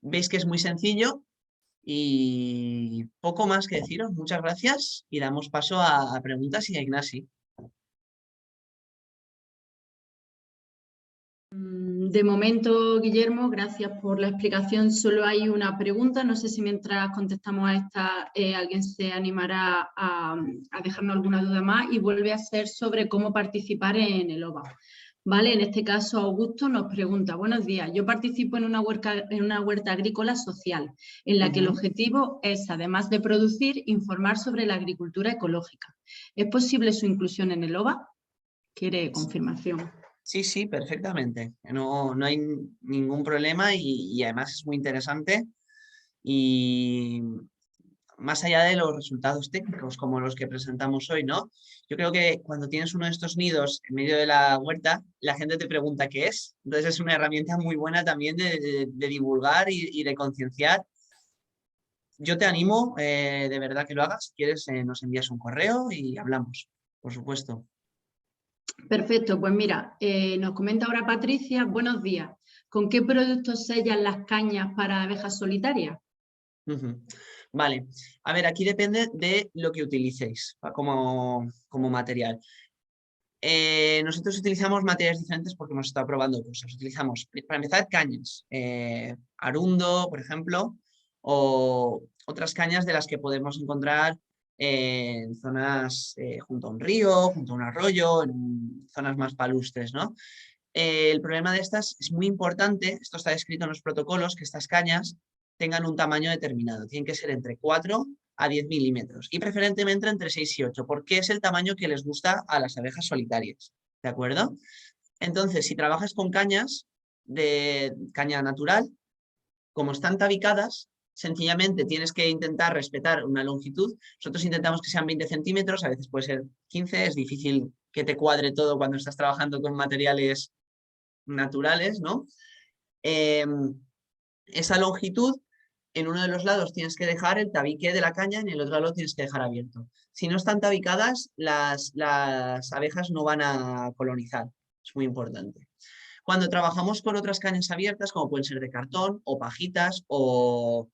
Veis que es muy sencillo y poco más que deciros. Muchas gracias y damos paso a preguntas y a Ignasi. De momento, Guillermo, gracias por la explicación. Solo hay una pregunta. No sé si mientras contestamos a esta alguien se animará a dejarnos alguna duda más y vuelve a ser sobre cómo participar en el OVA. ¿Vale? En este caso, Augusto nos pregunta, buenos días, yo participo en una huerta agrícola social, en la que el objetivo es, además de producir, informar sobre la agricultura ecológica. ¿Es posible su inclusión en el OVA? ¿Quiere confirmación? Sí, sí, perfectamente. No hay ningún problema y además es muy interesante. Y más allá de los resultados técnicos como los que presentamos hoy, ¿no? Yo creo que cuando tienes uno de estos nidos en medio de la huerta, la gente te pregunta qué es. Entonces es una herramienta muy buena también de divulgar y de concienciar. Yo te animo de verdad que lo hagas. Si quieres, nos envías un correo y hablamos. por supuesto. Perfecto, pues mira, nos comenta ahora Patricia, buenos días. ¿Con qué productos sellan las cañas para abejas solitarias? Vale, a ver, aquí depende de lo que utilicéis como material. Nosotros utilizamos materiales diferentes porque hemos estado probando cosas. Utilizamos, para empezar, cañas, arundo, por ejemplo, o otras cañas de las que podemos encontrar en zonas junto a un río, junto a un arroyo, en zonas más palustres, ¿no? El problema de estas es muy importante, esto está descrito en los protocolos, que estas cañas tengan un tamaño determinado. Tienen que ser entre 4 a 10 milímetros y preferentemente entre 6 y 8, porque es el tamaño que les gusta a las abejas solitarias. ¿De acuerdo? Entonces, si trabajas con cañas de caña natural, como están tabicadas, sencillamente tienes que intentar respetar una longitud. Nosotros intentamos que sean 20 centímetros, a veces puede ser 15, es difícil que te cuadre todo cuando estás trabajando con materiales naturales, ¿no? Esa longitud, en uno de los lados tienes que dejar el tabique de la caña y en el otro lado tienes que dejar abierto. Si no están tabicadas, las abejas no van a colonizar. Es muy importante. Cuando trabajamos con otras cañas abiertas, como pueden ser de cartón o pajitas o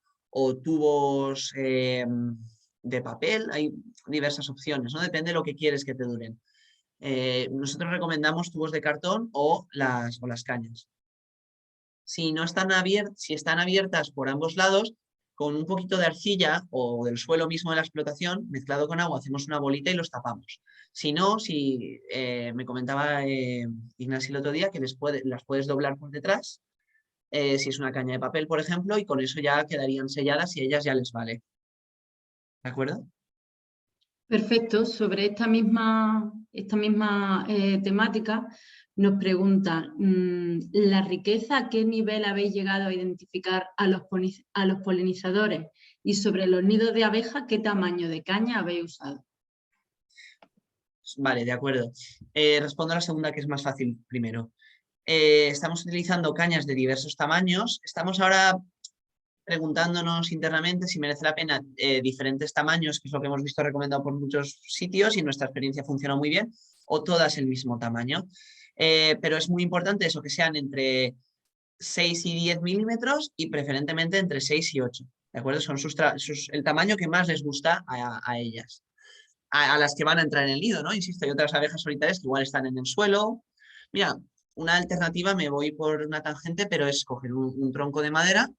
tubos de papel, hay diversas opciones, ¿no? Depende de lo que quieres que te duren. Nosotros recomendamos tubos de cartón o las cañas. Si están abiertas por ambos lados, con un poquito de arcilla o del suelo mismo de la explotación, mezclado con agua, hacemos una bolita y los tapamos. Si no, me comentaba Ignacio el otro día que las puedes doblar por detrás, si es una caña de papel, por ejemplo, y con eso ya quedarían selladas y a ellas ya les vale. ¿De acuerdo? Perfecto, sobre esta misma temática nos preguntan, ¿la riqueza a qué nivel habéis llegado a identificar a los polinizadores? Y sobre los nidos de abeja, ¿qué tamaño de caña habéis usado? Vale, de acuerdo. Respondo a la segunda, que es más fácil primero. Estamos utilizando cañas de diversos tamaños. Estamos ahora preguntándonos internamente si merece la pena diferentes tamaños, que es lo que hemos visto recomendado por muchos sitios y nuestra experiencia funciona muy bien, o todas el mismo tamaño. Pero es muy importante eso, que sean entre 6 y 10 milímetros y preferentemente entre 6 y 8. ¿De acuerdo? Son el tamaño que más les gusta a ellas. A las que van a entrar en el nido, ¿no? Insisto, hay otras abejas solitarias que igual están en el suelo. Mira, una alternativa, me voy por una tangente, pero es coger un tronco de madera,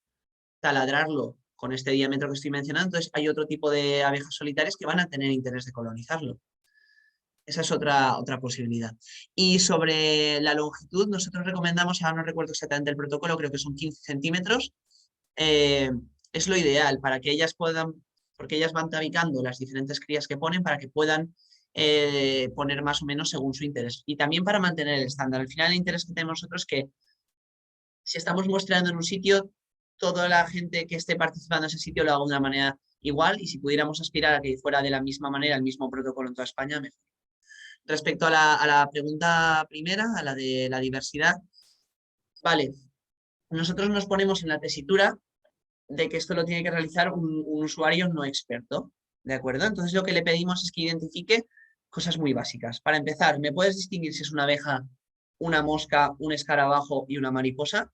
taladrarlo con este diámetro que estoy mencionando. Entonces hay otro tipo de abejas solitarias que van a tener interés de colonizarlo. Esa es otra posibilidad. Y sobre la longitud, nosotros recomendamos, ahora no recuerdo exactamente el protocolo, creo que son 15 centímetros. Es lo ideal para que ellas puedan, porque ellas van tabicando las diferentes crías que ponen para que puedan poner más o menos según su interés. Y también para mantener el estándar. Al final el interés que tenemos nosotros es que si estamos muestreando en un sitio, toda la gente que esté participando en ese sitio lo haga de una manera igual y si pudiéramos aspirar a que fuera de la misma manera el mismo protocolo en toda España, mejor. Respecto a la pregunta primera, a la de la diversidad, vale, nosotros nos ponemos en la tesitura de que esto lo tiene que realizar un usuario no experto, ¿de acuerdo? Entonces lo que le pedimos es que identifique cosas muy básicas. Para empezar, ¿me puedes distinguir si es una abeja, una mosca, un escarabajo y una mariposa?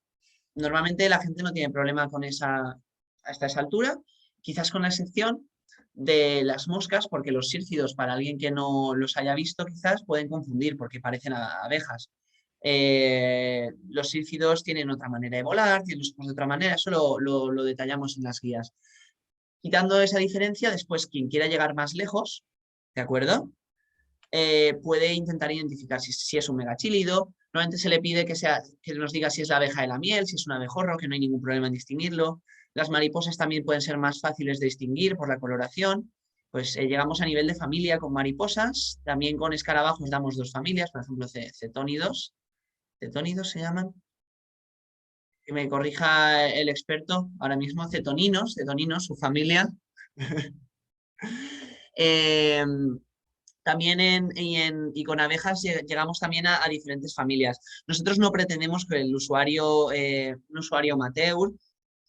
Normalmente la gente no tiene problema con hasta esa altura, quizás con la excepción de las moscas, porque los sírfidos, para alguien que no los haya visto, quizás pueden confundir porque parecen abejas. Los sírfidos tienen otra manera de volar, tienen los ojos de otra manera, eso lo detallamos en las guías. Quitando esa diferencia, después quien quiera llegar más lejos, ¿de acuerdo? Puede intentar identificar si es un megachílido. Normalmente se le pide que nos diga si es la abeja de la miel, si es un abejorro, que no hay ningún problema en distinguirlo. Las mariposas también pueden ser más fáciles de distinguir por la coloración. Pues llegamos a nivel de familia con mariposas. También con escarabajos damos dos familias, por ejemplo, cetónidos. ¿Cetónidos se llaman? Que me corrija el experto ahora mismo. Cetoninos, su familia. También y con abejas llegamos también a diferentes familias. Nosotros no pretendemos que el usuario, un usuario amateur,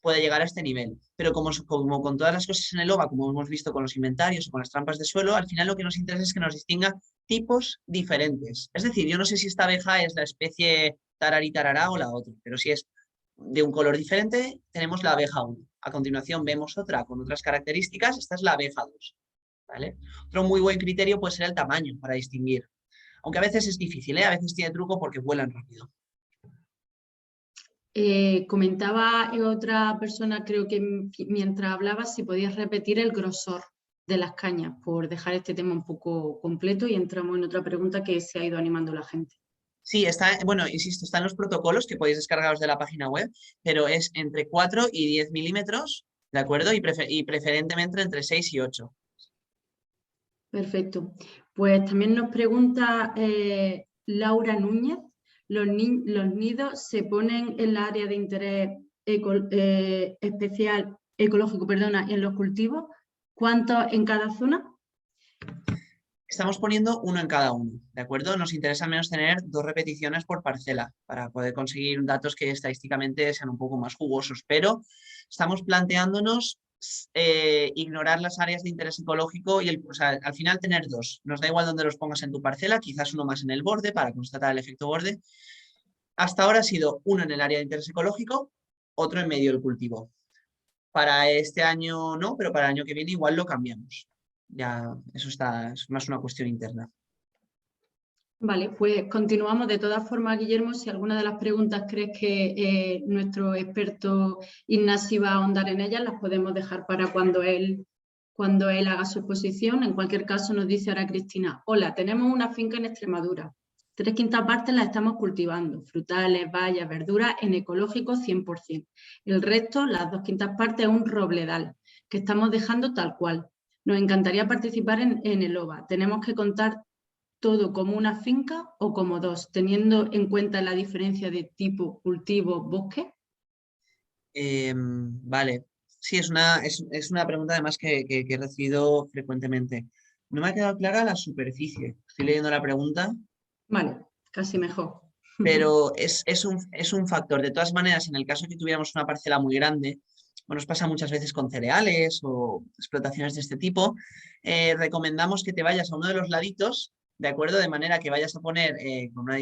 pueda llegar a este nivel. Pero como con todas las cosas en el OVA, como hemos visto con los inventarios o con las trampas de suelo, al final lo que nos interesa es que nos distinga tipos diferentes. Es decir, yo no sé si esta abeja es la especie tararitarará o la otra, pero si es de un color diferente, tenemos la abeja 1. A continuación vemos otra con otras características, esta es la abeja 2. ¿Vale? Otro muy buen criterio puede ser el tamaño para distinguir. Aunque a veces es difícil, ¿eh? A veces tiene truco porque vuelan rápido. Comentaba otra persona, creo que mientras hablaba, si podías repetir el grosor de las cañas, por dejar este tema un poco completo y entramos en otra pregunta que se ha ido animando la gente. Sí, está, bueno, insisto, están los protocolos que podéis descargaros de la página web, pero es entre 4 y 10 milímetros, ¿de acuerdo? Y preferentemente entre 6 y 8. Perfecto. Pues también nos pregunta Laura Núñez, ¿los nidos se ponen en el área de interés especial, ecológico, perdona, en los cultivos? ¿Cuántos en cada zona? Estamos poniendo uno en cada uno, ¿de acuerdo? Nos interesa al menos tener 2 repeticiones por parcela para poder conseguir datos que estadísticamente sean un poco más jugosos, pero estamos planteándonos ignorar las áreas de interés ecológico y o sea, al final tener 2. Nos da igual dónde los pongas en tu parcela, quizás uno más en el borde para constatar el efecto borde. Hasta ahora ha sido uno en el área de interés ecológico, otro en medio del cultivo. Para este año no, pero para el año que viene igual lo cambiamos. Ya, eso es más una cuestión interna. Vale, pues continuamos. De todas formas, Guillermo, si alguna de las preguntas crees que nuestro experto Ignasi va a ahondar en ellas, las podemos dejar para cuando él haga su exposición. En cualquier caso, nos dice ahora Cristina: hola, tenemos una finca en Extremadura. 3/5 partes las estamos cultivando, frutales, bayas, verduras, en ecológico 100%. El resto, las 2/5 partes, es un robledal, que estamos dejando tal cual. Nos encantaría participar en el OVA. Tenemos que contar todo como una finca o como 2, teniendo en cuenta la diferencia de tipo cultivo, bosque. Vale, sí, es una pregunta además que he recibido frecuentemente. No me ha quedado clara la superficie. Estoy leyendo la pregunta, Vale, casi mejor. pero es un factor. De todas maneras, en el caso de que tuviéramos una parcela muy grande, bueno, nos pasa muchas veces con cereales o explotaciones de este tipo, recomendamos que te vayas a uno de los laditos, ¿de acuerdo? De manera que vayas a poner con una...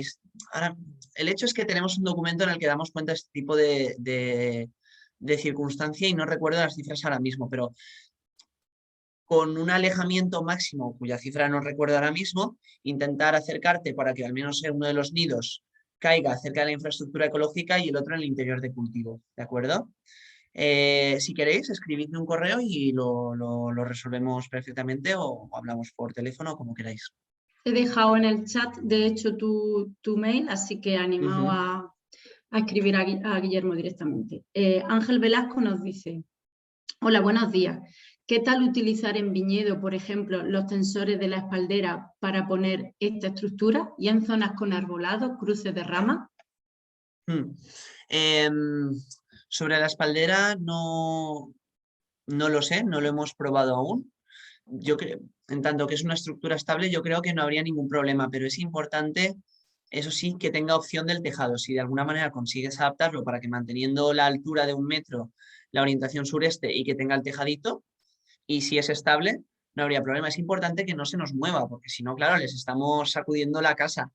Ahora, el hecho es que tenemos un documento en el que damos cuenta de este tipo de circunstancia y no recuerdo las cifras ahora mismo, pero con un alejamiento máximo, cuya cifra no recuerdo ahora mismo, intentar acercarte para que al menos uno de los nidos caiga cerca de la infraestructura ecológica y el otro en el interior de cultivo, ¿de acuerdo? Si queréis, escribidme un correo y lo resolvemos perfectamente o hablamos por teléfono, como queráis. He dejado en el chat, de hecho, tu mail, así que animado a escribir a Guillermo directamente. Ángel Velasco nos dice: hola, buenos días. ¿Qué tal utilizar en viñedo, por ejemplo, los tensores de la espaldera para poner esta estructura y en zonas con arbolado, cruces de ramas? Sobre la espaldera no lo sé, no lo hemos probado aún. Yo creo, en tanto que es una estructura estable, yo creo que no habría ningún problema, pero es importante, eso sí, que tenga opción del tejado. Si de alguna manera consigues adaptarlo para que manteniendo la altura de 1 metro, la orientación sureste y que tenga el tejadito, y si es estable, no habría problema. Es importante que no se nos mueva, porque si no, claro, les estamos sacudiendo la casa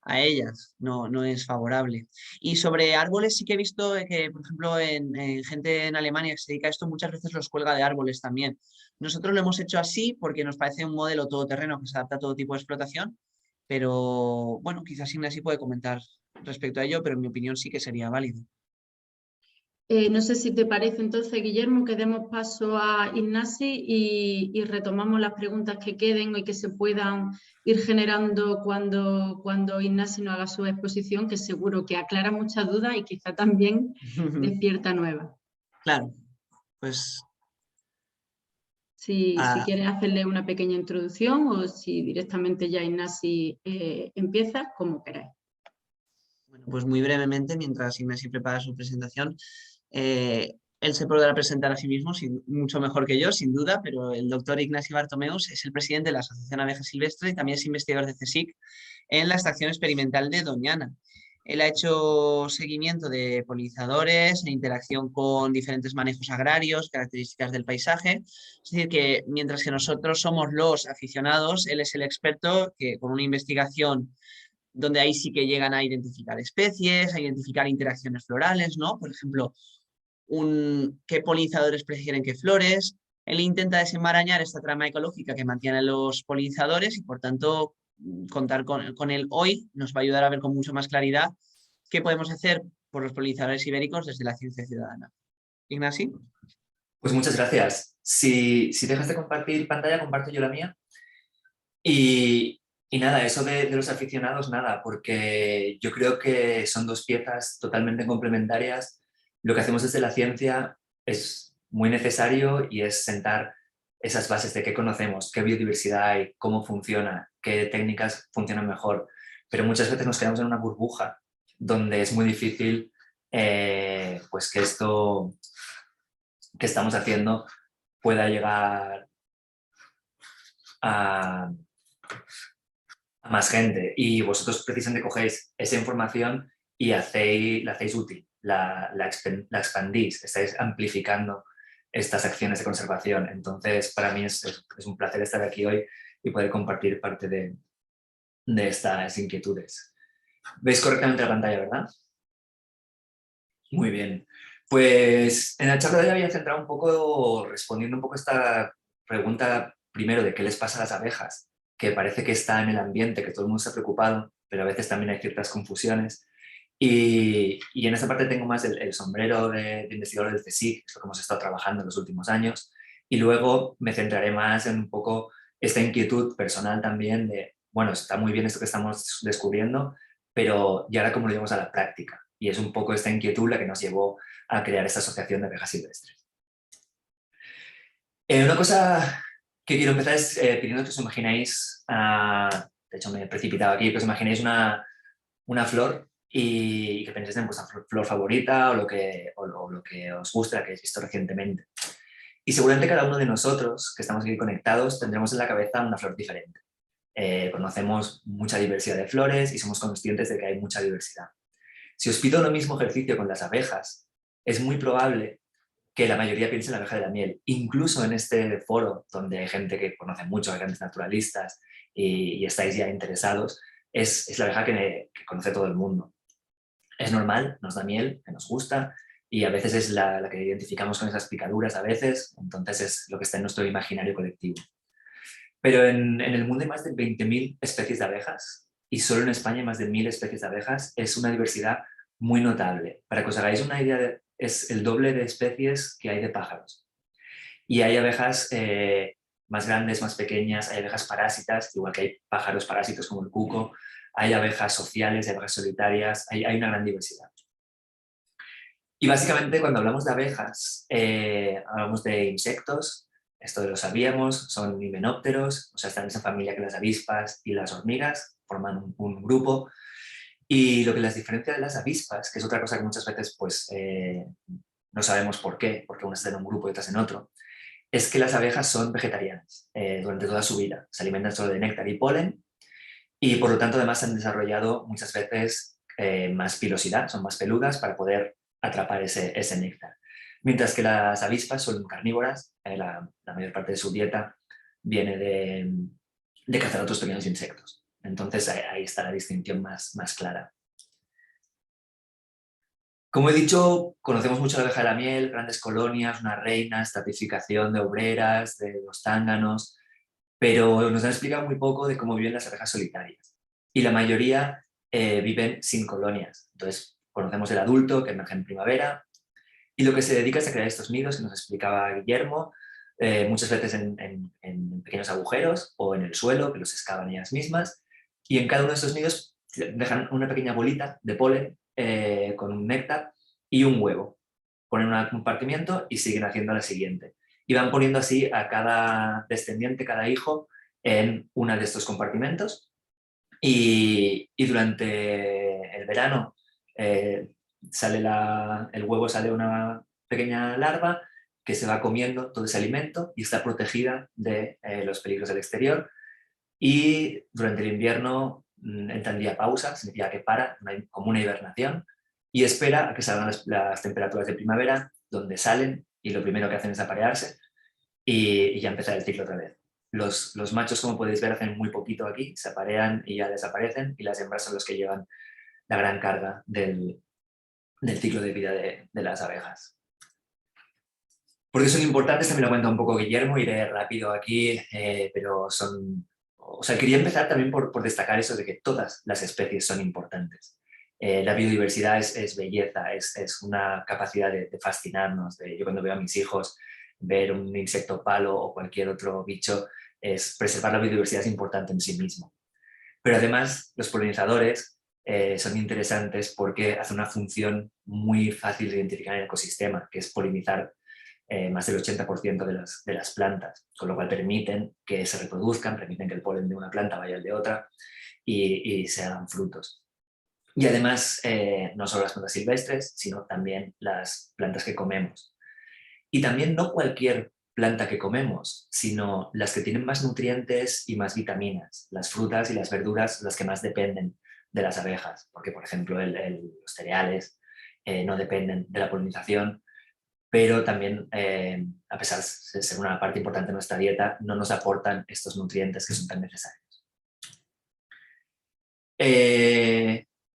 a ellas, no es favorable. Y sobre árboles sí que he visto que, por ejemplo, en gente en Alemania que se dedica a esto, muchas veces los cuelga de árboles también. Nosotros lo hemos hecho así porque nos parece un modelo todoterreno que se adapta a todo tipo de explotación, pero bueno, quizás Ignasi puede comentar respecto a ello, pero en mi opinión sí que sería válido. No sé si te parece entonces, Guillermo, que demos paso a Ignasi y retomamos las preguntas que queden y que se puedan ir generando cuando Ignasi nos haga su exposición, que seguro que aclara muchas dudas y quizá también despierta nuevas. Claro, pues... Si quieres hacerle una pequeña introducción o si directamente ya Ignasi empieza, como queráis. Bueno, pues muy brevemente, mientras Ignasi prepara su presentación, él se podrá presentar a sí mismo, mucho mejor que yo, sin duda, pero el doctor Ignasi Bartomeus es el presidente de la Asociación Abeja Silvestre y también es investigador de CSIC en la estación experimental de Doñana. Él ha hecho seguimiento de polinizadores en interacción con diferentes manejos agrarios, características del paisaje. Es decir, que mientras que nosotros somos los aficionados, él es el experto que con una investigación donde ahí sí que llegan a identificar especies, a identificar interacciones florales, ¿no? Por ejemplo, qué polinizadores prefieren qué flores. Él intenta desenmarañar esta trama ecológica que mantiene a los polinizadores y, por tanto, contar con él hoy nos va a ayudar a ver con mucho más claridad qué podemos hacer por los polinizadores ibéricos desde la ciencia ciudadana. Ignasi. Pues muchas gracias. Si dejas de compartir pantalla, comparto yo la mía. Y nada, eso de los aficionados, nada, porque yo creo que son dos piezas totalmente complementarias. Lo que hacemos desde la ciencia es muy necesario y es sentar esas bases de qué conocemos, qué biodiversidad hay, cómo funciona, qué técnicas funcionan mejor. Pero muchas veces nos quedamos en una burbuja donde es muy difícil pues que esto que estamos haciendo pueda llegar a más gente, y vosotros precisamente cogéis esa información y la hacéis útil, la expandís, estáis amplificando estas acciones de conservación. Entonces, para mí es un placer estar aquí hoy y poder compartir parte de estas inquietudes. ¿Veis correctamente la pantalla, verdad? Muy bien. Pues en la charla de hoy había centrado un poco, respondiendo un poco a esta pregunta primero de qué les pasa a las abejas, que parece que está en el ambiente, que todo el mundo está preocupado, pero a veces también hay ciertas confusiones. Y en esta parte tengo más el sombrero de investigador del CSIC, que es lo que hemos estado trabajando en los últimos años, y luego me centraré más en un poco esta inquietud personal también de, bueno, está muy bien esto que estamos descubriendo, pero ¿y ahora cómo lo llevamos a la práctica? Y es un poco esta inquietud la que nos llevó a crear esta asociación de abejas silvestres. Una cosa que quiero empezar es pidiendo que os imaginéis, de hecho me he precipitado aquí, que os imaginéis una flor y que penséis en vuestra flor favorita o lo que os guste, la que hayáis visto recientemente. Y seguramente cada uno de nosotros que estamos aquí conectados tendremos en la cabeza una flor diferente. Conocemos mucha diversidad de flores y somos conscientes de que hay mucha diversidad. Si os pido lo mismo ejercicio con las abejas, es muy probable que la mayoría piense en la abeja de la miel. Incluso en este foro, donde hay gente que conoce mucho, hay grandes naturalistas y estáis ya interesados, es la abeja que conoce todo el mundo. Es normal, nos da miel, que nos gusta, y a veces es la que identificamos con esas picaduras a veces, entonces es lo que está en nuestro imaginario colectivo. Pero en el mundo hay más de 20.000 especies de abejas, y solo en España hay más de 1.000 especies de abejas. Es una diversidad muy notable. Para que os hagáis una idea, es el doble de especies que hay de pájaros. Y hay abejas más grandes, más pequeñas, hay abejas parásitas, igual que hay pájaros parásitos como el cuco, hay abejas sociales, hay abejas solitarias, hay una gran diversidad. Y básicamente cuando hablamos de abejas, hablamos de insectos, esto lo sabíamos, son himenópteros, o sea, están en esa familia que las avispas y las hormigas, forman un grupo. Y lo que las diferencia de las avispas, que es otra cosa que muchas veces pues, no sabemos por qué, porque unas están en un grupo y otras en otro, es que las abejas son vegetarianas durante toda su vida, se alimentan solo de néctar y polen, y por lo tanto además han desarrollado muchas veces más pilosidad, son más peludas para poder atrapar ese néctar. Mientras que las avispas son carnívoras, la mayor parte de su dieta viene de cazar otros pequeños insectos. Entonces ahí está la distinción más clara. Como he dicho, conocemos mucho la abeja de la miel, grandes colonias, una reina, estratificación de obreras, de los zánganos, pero nos han explicado muy poco de cómo viven las abejas solitarias. Y la mayoría viven sin colonias. Entonces, conocemos el adulto que emerge en primavera y lo que se dedica es a crear estos nidos que nos explicaba Guillermo, muchas veces en pequeños agujeros o en el suelo, que los excavan ellas mismas, y en cada uno de estos nidos dejan una pequeña bolita de polen con un néctar y un huevo. Ponen un compartimiento y siguen haciendo la siguiente. Y van poniendo así a cada descendiente, cada hijo, en uno de estos compartimentos. Y durante el verano el huevo sale una pequeña larva que se va comiendo todo ese alimento y está protegida de los peligros del exterior. Y durante el invierno entra en diapausa, significa que para, como una hibernación, y espera a que salgan las temperaturas de primavera, donde salen y lo primero que hacen es aparearse y ya empezar el ciclo otra vez. Los machos, como podéis ver, hacen muy poquito aquí, se aparean y ya desaparecen, y las hembras son los que llevan la gran carga del ciclo de vida de las abejas. ¿Por qué son importantes? También lo cuenta un poco Guillermo, iré rápido aquí, pero son... O sea, quería empezar también por destacar eso de que todas las especies son importantes. La biodiversidad es belleza, es una capacidad de fascinarnos. Yo cuando veo a mis hijos ver un insecto palo o cualquier otro bicho, preservar la biodiversidad es importante en sí mismo. Pero además los polinizadores son interesantes porque hacen una función muy fácil de identificar en el ecosistema, que es polinizar más del 80% de las plantas, con lo cual permiten que se reproduzcan, permiten que el polen de una planta vaya al de otra y se hagan frutos. Y además, no solo las plantas silvestres, sino también las plantas que comemos. Y también no cualquier planta que comemos, sino las que tienen más nutrientes y más vitaminas. Las frutas y las verduras, las que más dependen de las abejas, porque por ejemplo los cereales no dependen de la polinización, pero también, a pesar de ser una parte importante de nuestra dieta, no nos aportan estos nutrientes que son tan necesarios.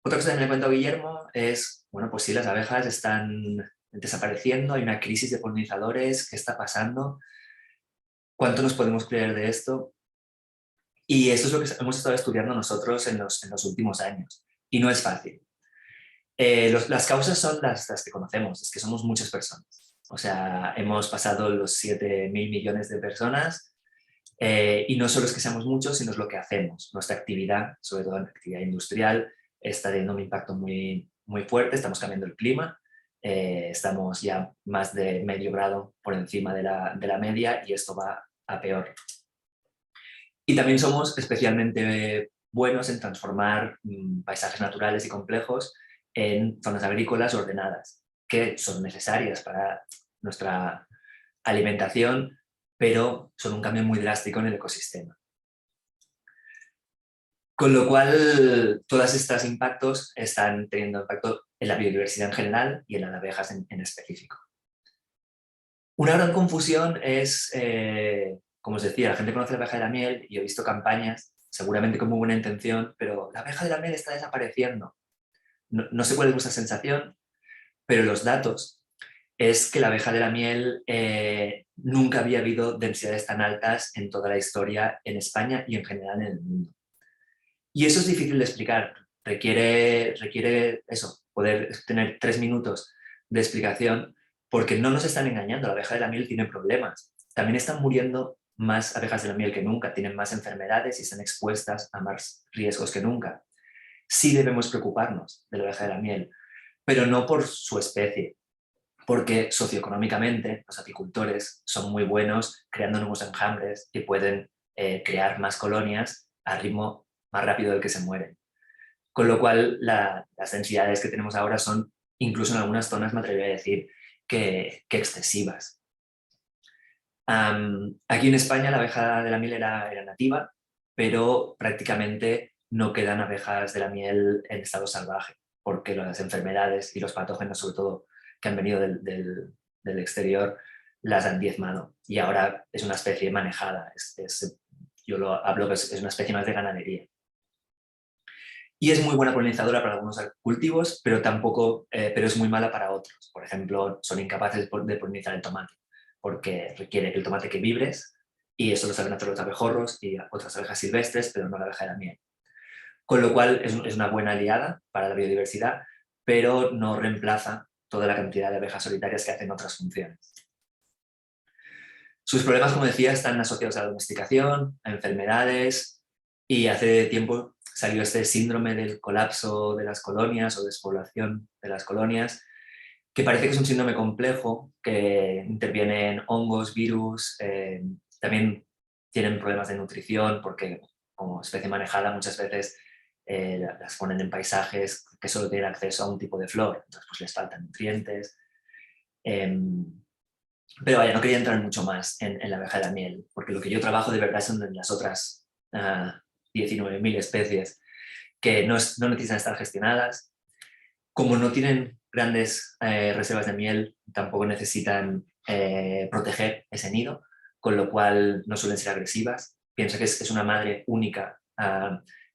Otra cosa que me cuenta Guillermo es, bueno, pues sí, las abejas están desapareciendo, hay una crisis de polinizadores, ¿qué está pasando? ¿Cuánto nos podemos creer de esto? Y eso es lo que hemos estado estudiando nosotros en los últimos años, y no es fácil. Las causas son las que conocemos, es que somos muchas personas. O sea, hemos pasado los 7.000 millones de personas y no solo es que seamos muchos, sino es lo que hacemos. Nuestra actividad, sobre todo en la actividad industrial, está teniendo un impacto muy, muy fuerte, estamos cambiando el clima, estamos ya más de medio grado por encima de la media y esto va a peor. Y también somos especialmente buenos en transformar paisajes naturales y complejos en zonas agrícolas ordenadas, que son necesarias para nuestra alimentación, pero son un cambio muy drástico en el ecosistema. Con lo cual, todos estos impactos están teniendo impacto en la biodiversidad en general y en las abejas en específico. Una gran confusión es, como os decía, la gente conoce la abeja de la miel y he visto campañas, seguramente con muy buena intención, pero la abeja de la miel está desapareciendo. No sé cuál es vuestra sensación, pero los datos es que la abeja de la miel nunca había habido densidades tan altas en toda la historia en España y en general en el mundo. Y eso es difícil de explicar, requiere eso, poder tener 3 minutos de explicación, porque no nos están engañando, la abeja de la miel tiene problemas. También están muriendo más abejas de la miel que nunca, tienen más enfermedades y están expuestas a más riesgos que nunca. Sí debemos preocuparnos de la abeja de la miel, pero no por su especie, porque socioeconómicamente los apicultores son muy buenos creando nuevos enjambres y pueden crear más colonias a ritmo más rápido del que se mueren. Con lo cual las densidades que tenemos ahora son, incluso en algunas zonas me atrevería a decir, que excesivas. Aquí en España la abeja de la miel era nativa, pero prácticamente no quedan abejas de la miel en estado salvaje, porque las enfermedades y los patógenos, sobre todo, que han venido del exterior, las han diezmado. Y ahora es una especie manejada, yo lo hablo que es una especie más de ganadería. Y es muy buena polinizadora para algunos cultivos, pero es muy mala para otros. Por ejemplo, son incapaces de polinizar el tomate, porque requiere el tomate que vibres, y eso lo saben hacer los abejorros y otras abejas silvestres, pero no la abeja de la miel. Con lo cual es una buena aliada para la biodiversidad, pero no reemplaza toda la cantidad de abejas solitarias que hacen otras funciones. Sus problemas, como decía, están asociados a la domesticación, a enfermedades, y hace tiempo salió este síndrome del colapso de las colonias o despoblación de las colonias, que parece que es un síndrome complejo, que intervienen hongos, virus, también tienen problemas de nutrición, porque como especie manejada muchas veces las ponen en paisajes que solo tienen acceso a un tipo de flor, entonces pues les faltan nutrientes. Pero vaya, no quería entrar mucho más en la abeja de la miel, porque lo que yo trabajo de verdad son en las otras 19.000 especies. que no necesitan estar gestionadas. Como no tienen grandes reservas de miel, tampoco necesitan proteger ese nido, con lo cual no suelen ser agresivas. Piensa que es una madre única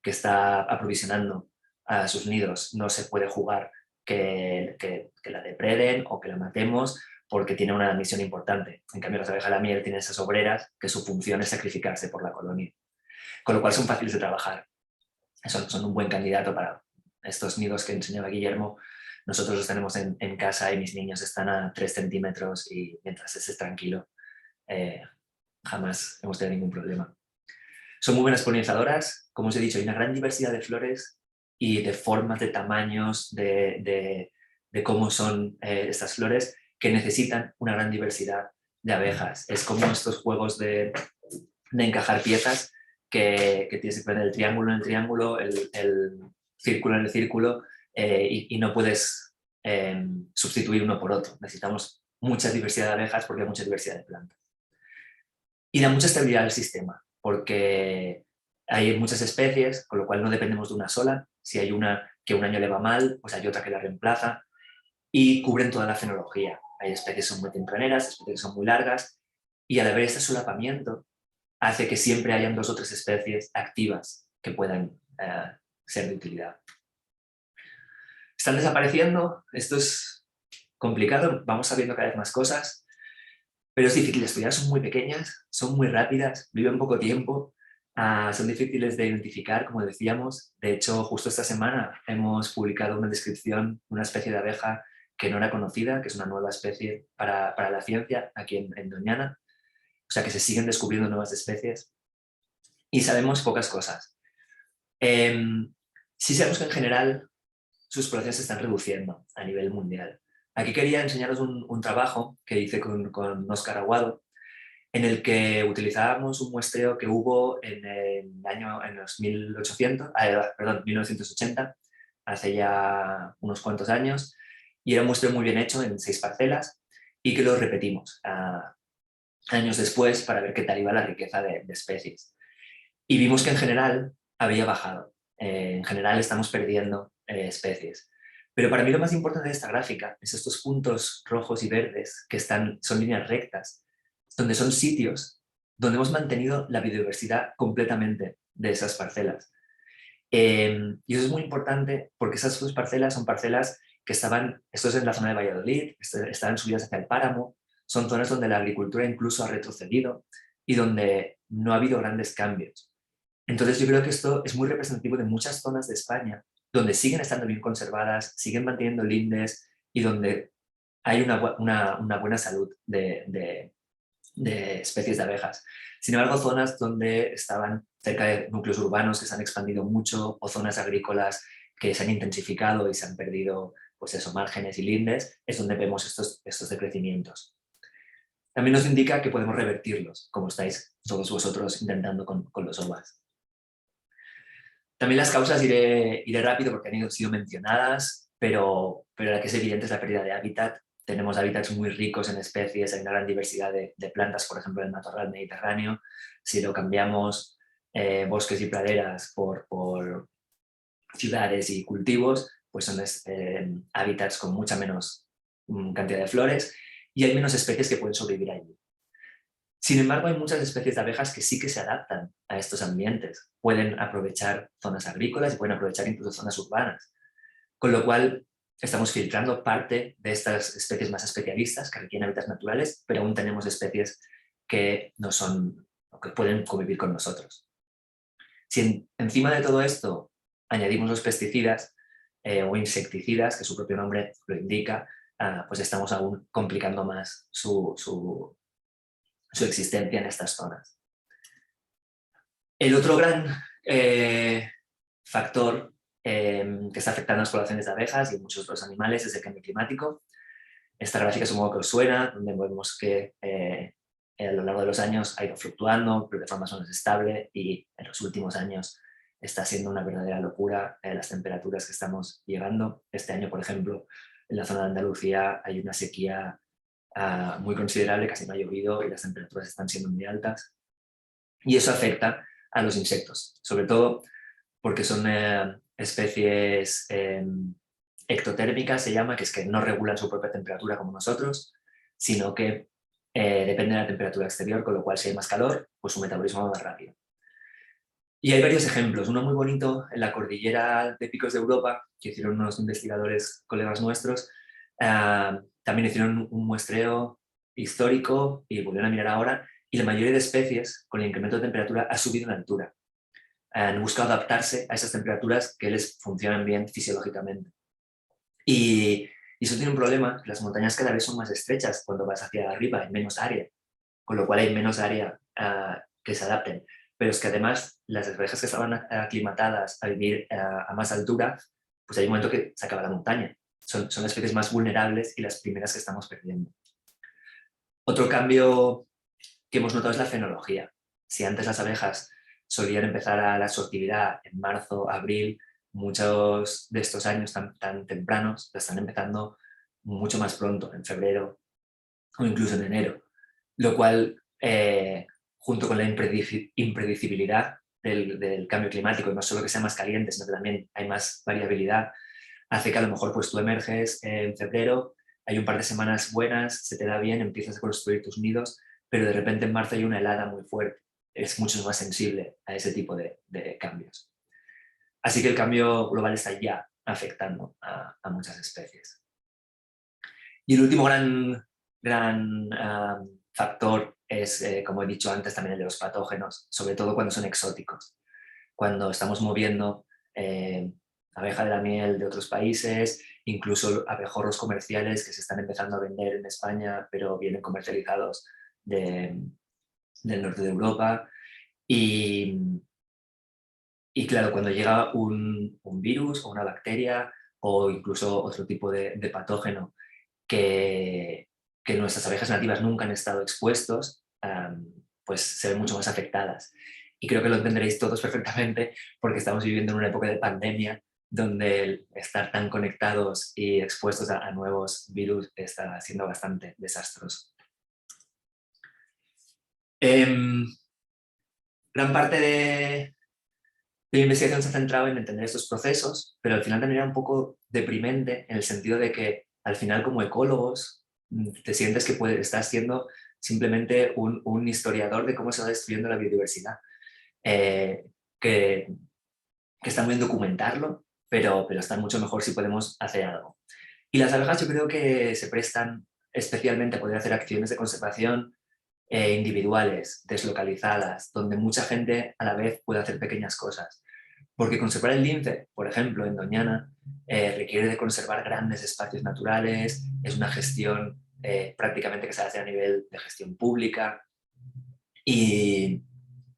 que está aprovisionando a sus nidos. No se puede jugar que la depreden o que la matemos porque tiene una misión importante. En cambio, las abejas de la miel tienen esas obreras que su función es sacrificarse por la colonia. Con lo cual son fáciles de trabajar. Son un buen candidato para estos nidos que enseñaba Guillermo. Nosotros los tenemos en casa y mis niños están a 3 centímetros y mientras estés tranquilo, jamás hemos tenido ningún problema. Son muy buenas polinizadoras. Como os he dicho, hay una gran diversidad de flores y de formas, de tamaños, de cómo son estas flores, que necesitan una gran diversidad de abejas. Es como estos juegos de encajar piezas que tienes que poner el triángulo en el triángulo, el círculo en el círculo, y no puedes sustituir uno por otro. Necesitamos mucha diversidad de abejas porque hay mucha diversidad de plantas. Y da mucha estabilidad al sistema, porque hay muchas especies, con lo cual no dependemos de una sola. Si hay una que un año le va mal, pues hay otra que la reemplaza, y cubren toda la fenología. Hay especies que son muy tempraneras, especies que son muy largas, y al haber este solapamiento hace que siempre hayan 2 o 3 especies activas que puedan ser de utilidad. Están desapareciendo, esto es complicado, vamos sabiendo cada vez más cosas, pero es difícil de estudiar, son muy pequeñas, son muy rápidas, viven poco tiempo, son difíciles de identificar, como decíamos. De hecho, justo esta semana hemos publicado una descripción de una especie de abeja que no era conocida, que es una nueva especie para la ciencia aquí en Doñana. O sea que se siguen descubriendo nuevas especies y sabemos pocas cosas. Sí sabemos que en general sus poblaciones se están reduciendo a nivel mundial. Aquí quería enseñaros un trabajo que hice con Óscar Aguado, en el que utilizábamos un muestreo que hubo en los 1980, hace ya unos cuantos años, y era un muestreo muy bien hecho en 6 parcelas y que lo repetimos años después para ver qué tal iba la riqueza de especies. Y vimos que en general había bajado. En general estamos perdiendo especies. Pero para mí lo más importante de esta gráfica es estos puntos rojos y verdes que son líneas rectas, donde son sitios donde hemos mantenido la biodiversidad completamente de esas parcelas. Y eso es muy importante porque esas 2 parcelas son parcelas que esto es en la zona de Valladolid, estaban subidas hacia el páramo, son zonas donde la agricultura incluso ha retrocedido y donde no ha habido grandes cambios. Entonces yo creo que esto es muy representativo de muchas zonas de España donde siguen estando bien conservadas, siguen manteniendo lindes y donde hay una buena salud de especies de abejas. Sin embargo, zonas donde estaban cerca de núcleos urbanos que se han expandido mucho o zonas agrícolas que se han intensificado y se han perdido, pues eso, márgenes y lindes, es donde vemos estos decrecimientos. También nos indica que podemos revertirlos, como estáis todos vosotros intentando con los OVAs. También las causas iré rápido porque han sido mencionadas, pero la que es evidente es la pérdida de hábitat. Tenemos hábitats muy ricos en especies, hay una gran diversidad de plantas, por ejemplo, en el matorral mediterráneo. Si lo cambiamos bosques y praderas por ciudades y cultivos, pues son hábitats con mucha menos cantidad de flores y hay menos especies que pueden sobrevivir allí. Sin embargo, hay muchas especies de abejas que sí que se adaptan a estos ambientes. Pueden aprovechar zonas agrícolas y pueden aprovechar incluso zonas urbanas. Con lo cual, estamos filtrando parte de estas especies más especialistas que requieren hábitats naturales, pero aún tenemos especies que no son, o que pueden convivir con nosotros. Si encima de todo esto añadimos los pesticidas o insecticidas, que su propio nombre lo indica, pues estamos aún complicando más su existencia en estas zonas. El otro gran factor que está afectando a las poblaciones de abejas y a muchos otros animales es el cambio climático. Esta gráfica supongo que os suena, donde vemos que a lo largo de los años ha ido fluctuando, pero de forma más o menos estable, y en los últimos años está siendo una verdadera locura las temperaturas que estamos llegando. Este año, por ejemplo, en la zona de Andalucía hay una sequía muy considerable, casi no ha llovido y las temperaturas están siendo muy altas. Y eso afecta a los insectos, sobre todo porque son especies ectotérmicas, se llama, que es que no regulan su propia temperatura como nosotros, sino que dependen de la temperatura exterior, con lo cual si hay más calor, pues su metabolismo va más rápido. Y hay varios ejemplos, uno muy bonito en la cordillera de Picos de Europa, que hicieron unos investigadores, colegas nuestros, también hicieron un muestreo histórico y volvieron a mirar ahora, y la mayoría de especies, con el incremento de temperatura, ha subido en altura. Han buscado adaptarse a esas temperaturas que les funcionan bien fisiológicamente. Y eso tiene un problema, que las montañas cada vez son más estrechas cuando vas hacia arriba, hay menos área, con lo cual hay menos área que se adapten. Pero es que además las abejas que estaban aclimatadas a vivir a más altura, pues hay un momento que se acaba la montaña. Son las especies más vulnerables y las primeras que estamos perdiendo. Otro cambio que hemos notado es la fenología. Si antes las abejas solían empezar a la sortividad en marzo, abril, muchos de estos años tan tempranos la están empezando mucho más pronto, en febrero o incluso en enero, lo cual, junto con la impredecibilidad del cambio climático, y no solo que sea más caliente, sino que también hay más variabilidad, hace que a lo mejor pues, tú emerges en febrero, hay un par de semanas buenas, se te da bien, empiezas a construir tus nidos, pero de repente en marzo hay una helada muy fuerte. Es mucho más sensible a ese tipo de cambios. Así que el cambio global está ya afectando a muchas especies. Y el último gran factor es, como he dicho antes, también el de los patógenos, sobre todo cuando son exóticos. Cuando estamos moviendo abeja de la miel de otros países, incluso abejorros comerciales que se están empezando a vender en España, pero vienen comercializados del norte de Europa. Y claro, cuando llega un virus o una bacteria o incluso otro tipo de patógeno que nuestras abejas nativas nunca han estado expuestos, pues se ven mucho más afectadas. Y creo que lo entenderéis todos perfectamente porque estamos viviendo en una época de pandemia donde el estar tan conectados y expuestos a nuevos virus está siendo bastante desastroso. Gran parte de mi investigación se ha centrado en entender estos procesos, pero al final también era un poco deprimente en el sentido de que al final como ecólogos te sientes que estás siendo simplemente un historiador de cómo se va destruyendo la biodiversidad. Que está muy bien documentarlo, pero está mucho mejor si podemos hacer algo. Y las abejas yo creo que se prestan especialmente a poder hacer acciones de conservación individuales, deslocalizadas, donde mucha gente a la vez puede hacer pequeñas cosas. Porque conservar el lince, por ejemplo, en Doñana, requiere de conservar grandes espacios naturales, es una gestión prácticamente que se hace a nivel de gestión pública y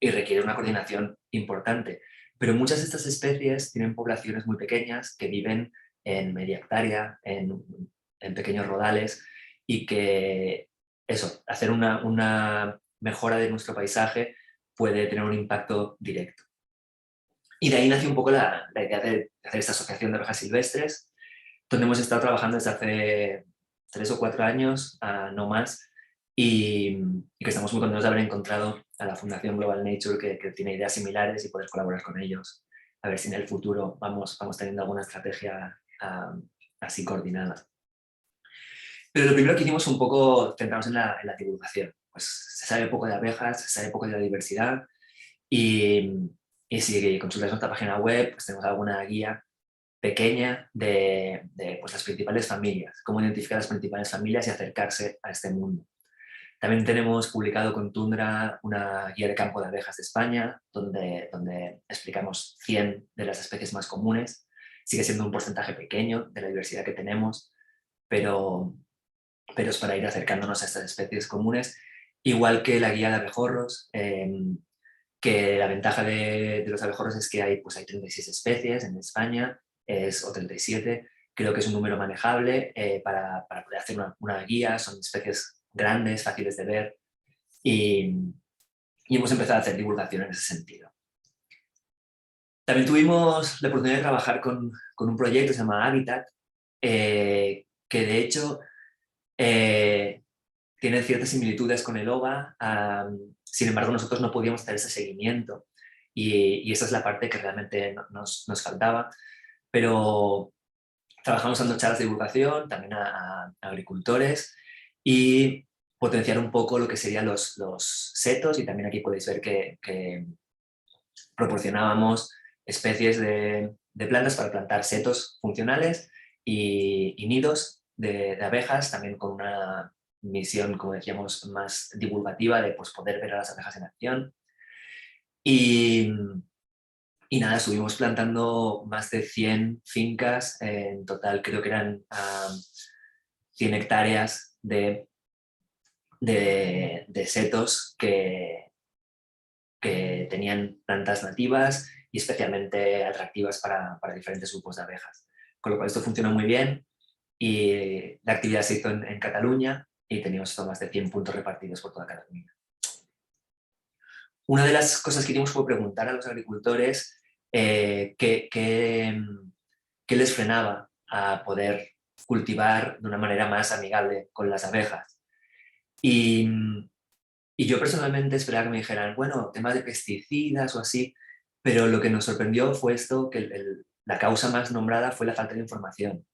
requiere una coordinación importante. Pero muchas de estas especies tienen poblaciones muy pequeñas que viven en media hectárea, en pequeños rodales, y que eso, hacer una mejora de nuestro paisaje puede tener un impacto directo. Y de ahí nació un poco la idea de hacer esta asociación de abejas silvestres, donde hemos estado trabajando desde hace 3 o 4 años, no más, y que estamos muy contentos de haber encontrado a la Fundación Global Nature que tiene ideas similares y poder colaborar con ellos. A ver si en el futuro vamos teniendo alguna estrategia así coordinada. Pero lo primero que hicimos fue un poco centrarnos en la divulgación. Pues se sabe poco de abejas, se sabe poco de la diversidad y si consultas nuestra página web, pues tenemos alguna guía pequeña de pues, las principales familias, cómo identificar las principales familias y acercarse a este mundo. También tenemos publicado con Tundra una guía de campo de abejas de España, donde explicamos 100 de las especies más comunes. Sigue siendo un porcentaje pequeño de la diversidad que tenemos, pero es para ir acercándonos a estas especies comunes. Igual que la guía de abejorros, que la ventaja de los abejorros es que hay 36 especies en España, o 37, creo que es un número manejable para poder hacer una guía, son especies grandes, fáciles de ver, y hemos empezado a hacer divulgación en ese sentido. También tuvimos la oportunidad de trabajar con un proyecto que se llama Habitat, que de hecho tiene ciertas similitudes con el OVA, sin embargo nosotros no podíamos hacer ese seguimiento y esa es la parte que realmente nos faltaba. Pero trabajamos dando charlas de divulgación también a agricultores y potenciar un poco lo que serían los setos, y también aquí podéis ver que proporcionábamos especies de plantas para plantar setos funcionales y nidos de abejas, también con una misión, como decíamos, más divulgativa de pues, poder ver a las abejas en acción. Y nada, estuvimos plantando más de 100 fincas, en total creo que eran 100 hectáreas de setos que tenían plantas nativas y especialmente atractivas para diferentes grupos de abejas. Con lo cual esto funcionó muy bien y la actividad se hizo en Cataluña y teníamos más de 100 puntos repartidos por toda Cataluña. Una de las cosas que hicimos fue preguntar a los agricultores qué les frenaba a poder cultivar de una manera más amigable con las abejas. Y yo personalmente esperaba que me dijeran, bueno, temas de pesticidas o así, pero lo que nos sorprendió fue esto, que la causa más nombrada fue la falta de información.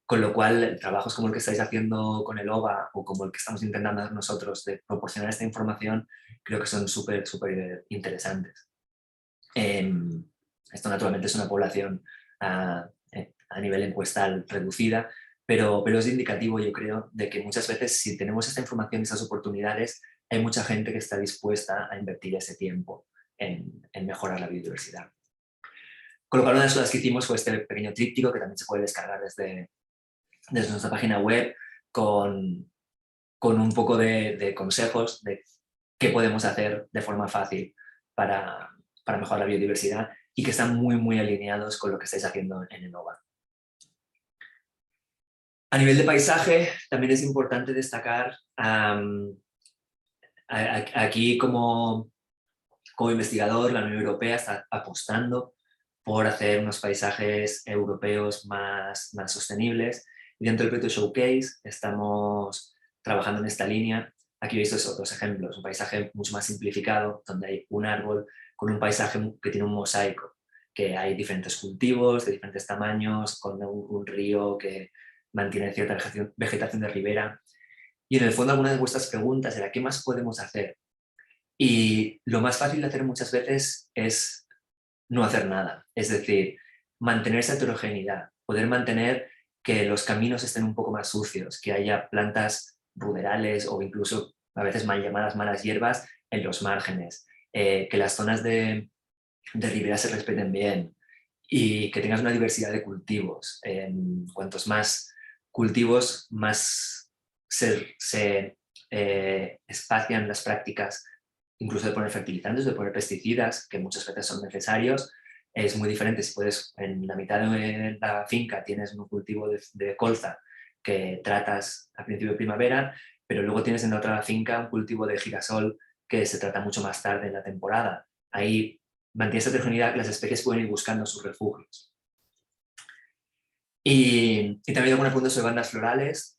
Con lo cual, trabajos como el que estáis haciendo con el OVA o como el que estamos intentando hacer nosotros de proporcionar esta información, creo que son súper interesantes. Esto naturalmente es una población a nivel encuestal reducida, pero es indicativo, yo creo, de que muchas veces si tenemos esta información y estas oportunidades, hay mucha gente que está dispuesta a invertir ese tiempo en mejorar la biodiversidad. Con lo cual, una de las cosas que hicimos fue este pequeño tríptico que también se puede descargar desde nuestra página web con un poco de consejos de qué podemos hacer de forma fácil para mejorar la biodiversidad y que están muy alineados con lo que estáis haciendo en Enova. A nivel de paisaje, también es importante destacar aquí como investigador, la Unión Europea está apostando por hacer unos paisajes europeos más sostenibles. Y dentro del proyecto Showcase estamos trabajando en esta línea. Aquí veis otros ejemplos, un paisaje mucho más simplificado, donde hay un árbol con un paisaje que tiene un mosaico, que hay diferentes cultivos de diferentes tamaños, con un río que mantiene cierta vegetación de ribera. Y en el fondo alguna de vuestras preguntas era ¿qué más podemos hacer? Y lo más fácil de hacer muchas veces es no hacer nada, es decir, mantener esa heterogeneidad, poder mantener que los caminos estén un poco más sucios, que haya plantas ruderales o incluso a veces mal llamadas malas hierbas en los márgenes, que las zonas de ribera se respeten bien y que tengas una diversidad de cultivos. Cuantos más cultivos, más se espacian las prácticas, incluso de poner fertilizantes, de poner pesticidas, que muchas veces son necesarios. Es muy diferente si puedes, en la mitad de la finca tienes un cultivo de colza que tratas a principio de primavera, pero luego tienes en la otra finca un cultivo de girasol que se trata mucho más tarde en la temporada. Ahí mantiene esta heterogeneidad que las especies pueden ir buscando sus refugios. Y también hay alguna pregunta sobre bandas florales.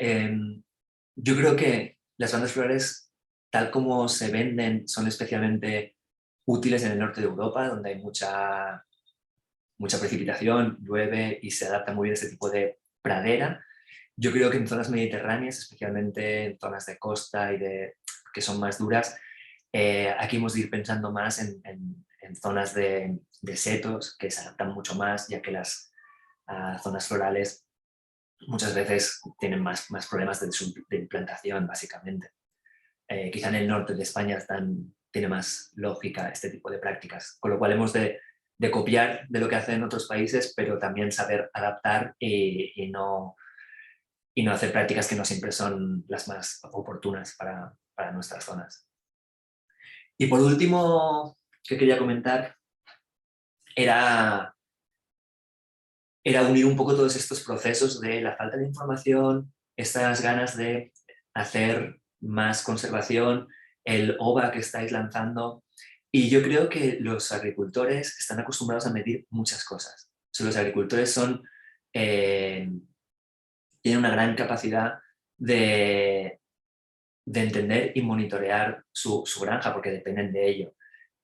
Yo creo que las bandas florales, tal como se venden, son especialmente útiles en el norte de Europa, donde hay mucha precipitación, llueve y se adapta muy bien a este tipo de pradera. Yo creo que en zonas mediterráneas, especialmente en zonas de costa y que son más duras, aquí hemos de ir pensando más en zonas de setos que se adaptan mucho más, ya que las zonas florales muchas veces tienen más problemas de implantación, básicamente. Quizá en el norte de España tiene más lógica este tipo de prácticas, con lo cual hemos de copiar de lo que hacen otros países, pero también saber adaptar y no hacer prácticas que no siempre son las más oportunas para nuestras zonas. Y por último, que quería comentar era unir un poco todos estos procesos de la falta de información, estas ganas de hacer más conservación, el OVA que estáis lanzando. Y yo creo que los agricultores están acostumbrados a medir muchas cosas. O sea, los agricultores tienen una gran capacidad de entender y monitorear su granja, porque dependen de ello.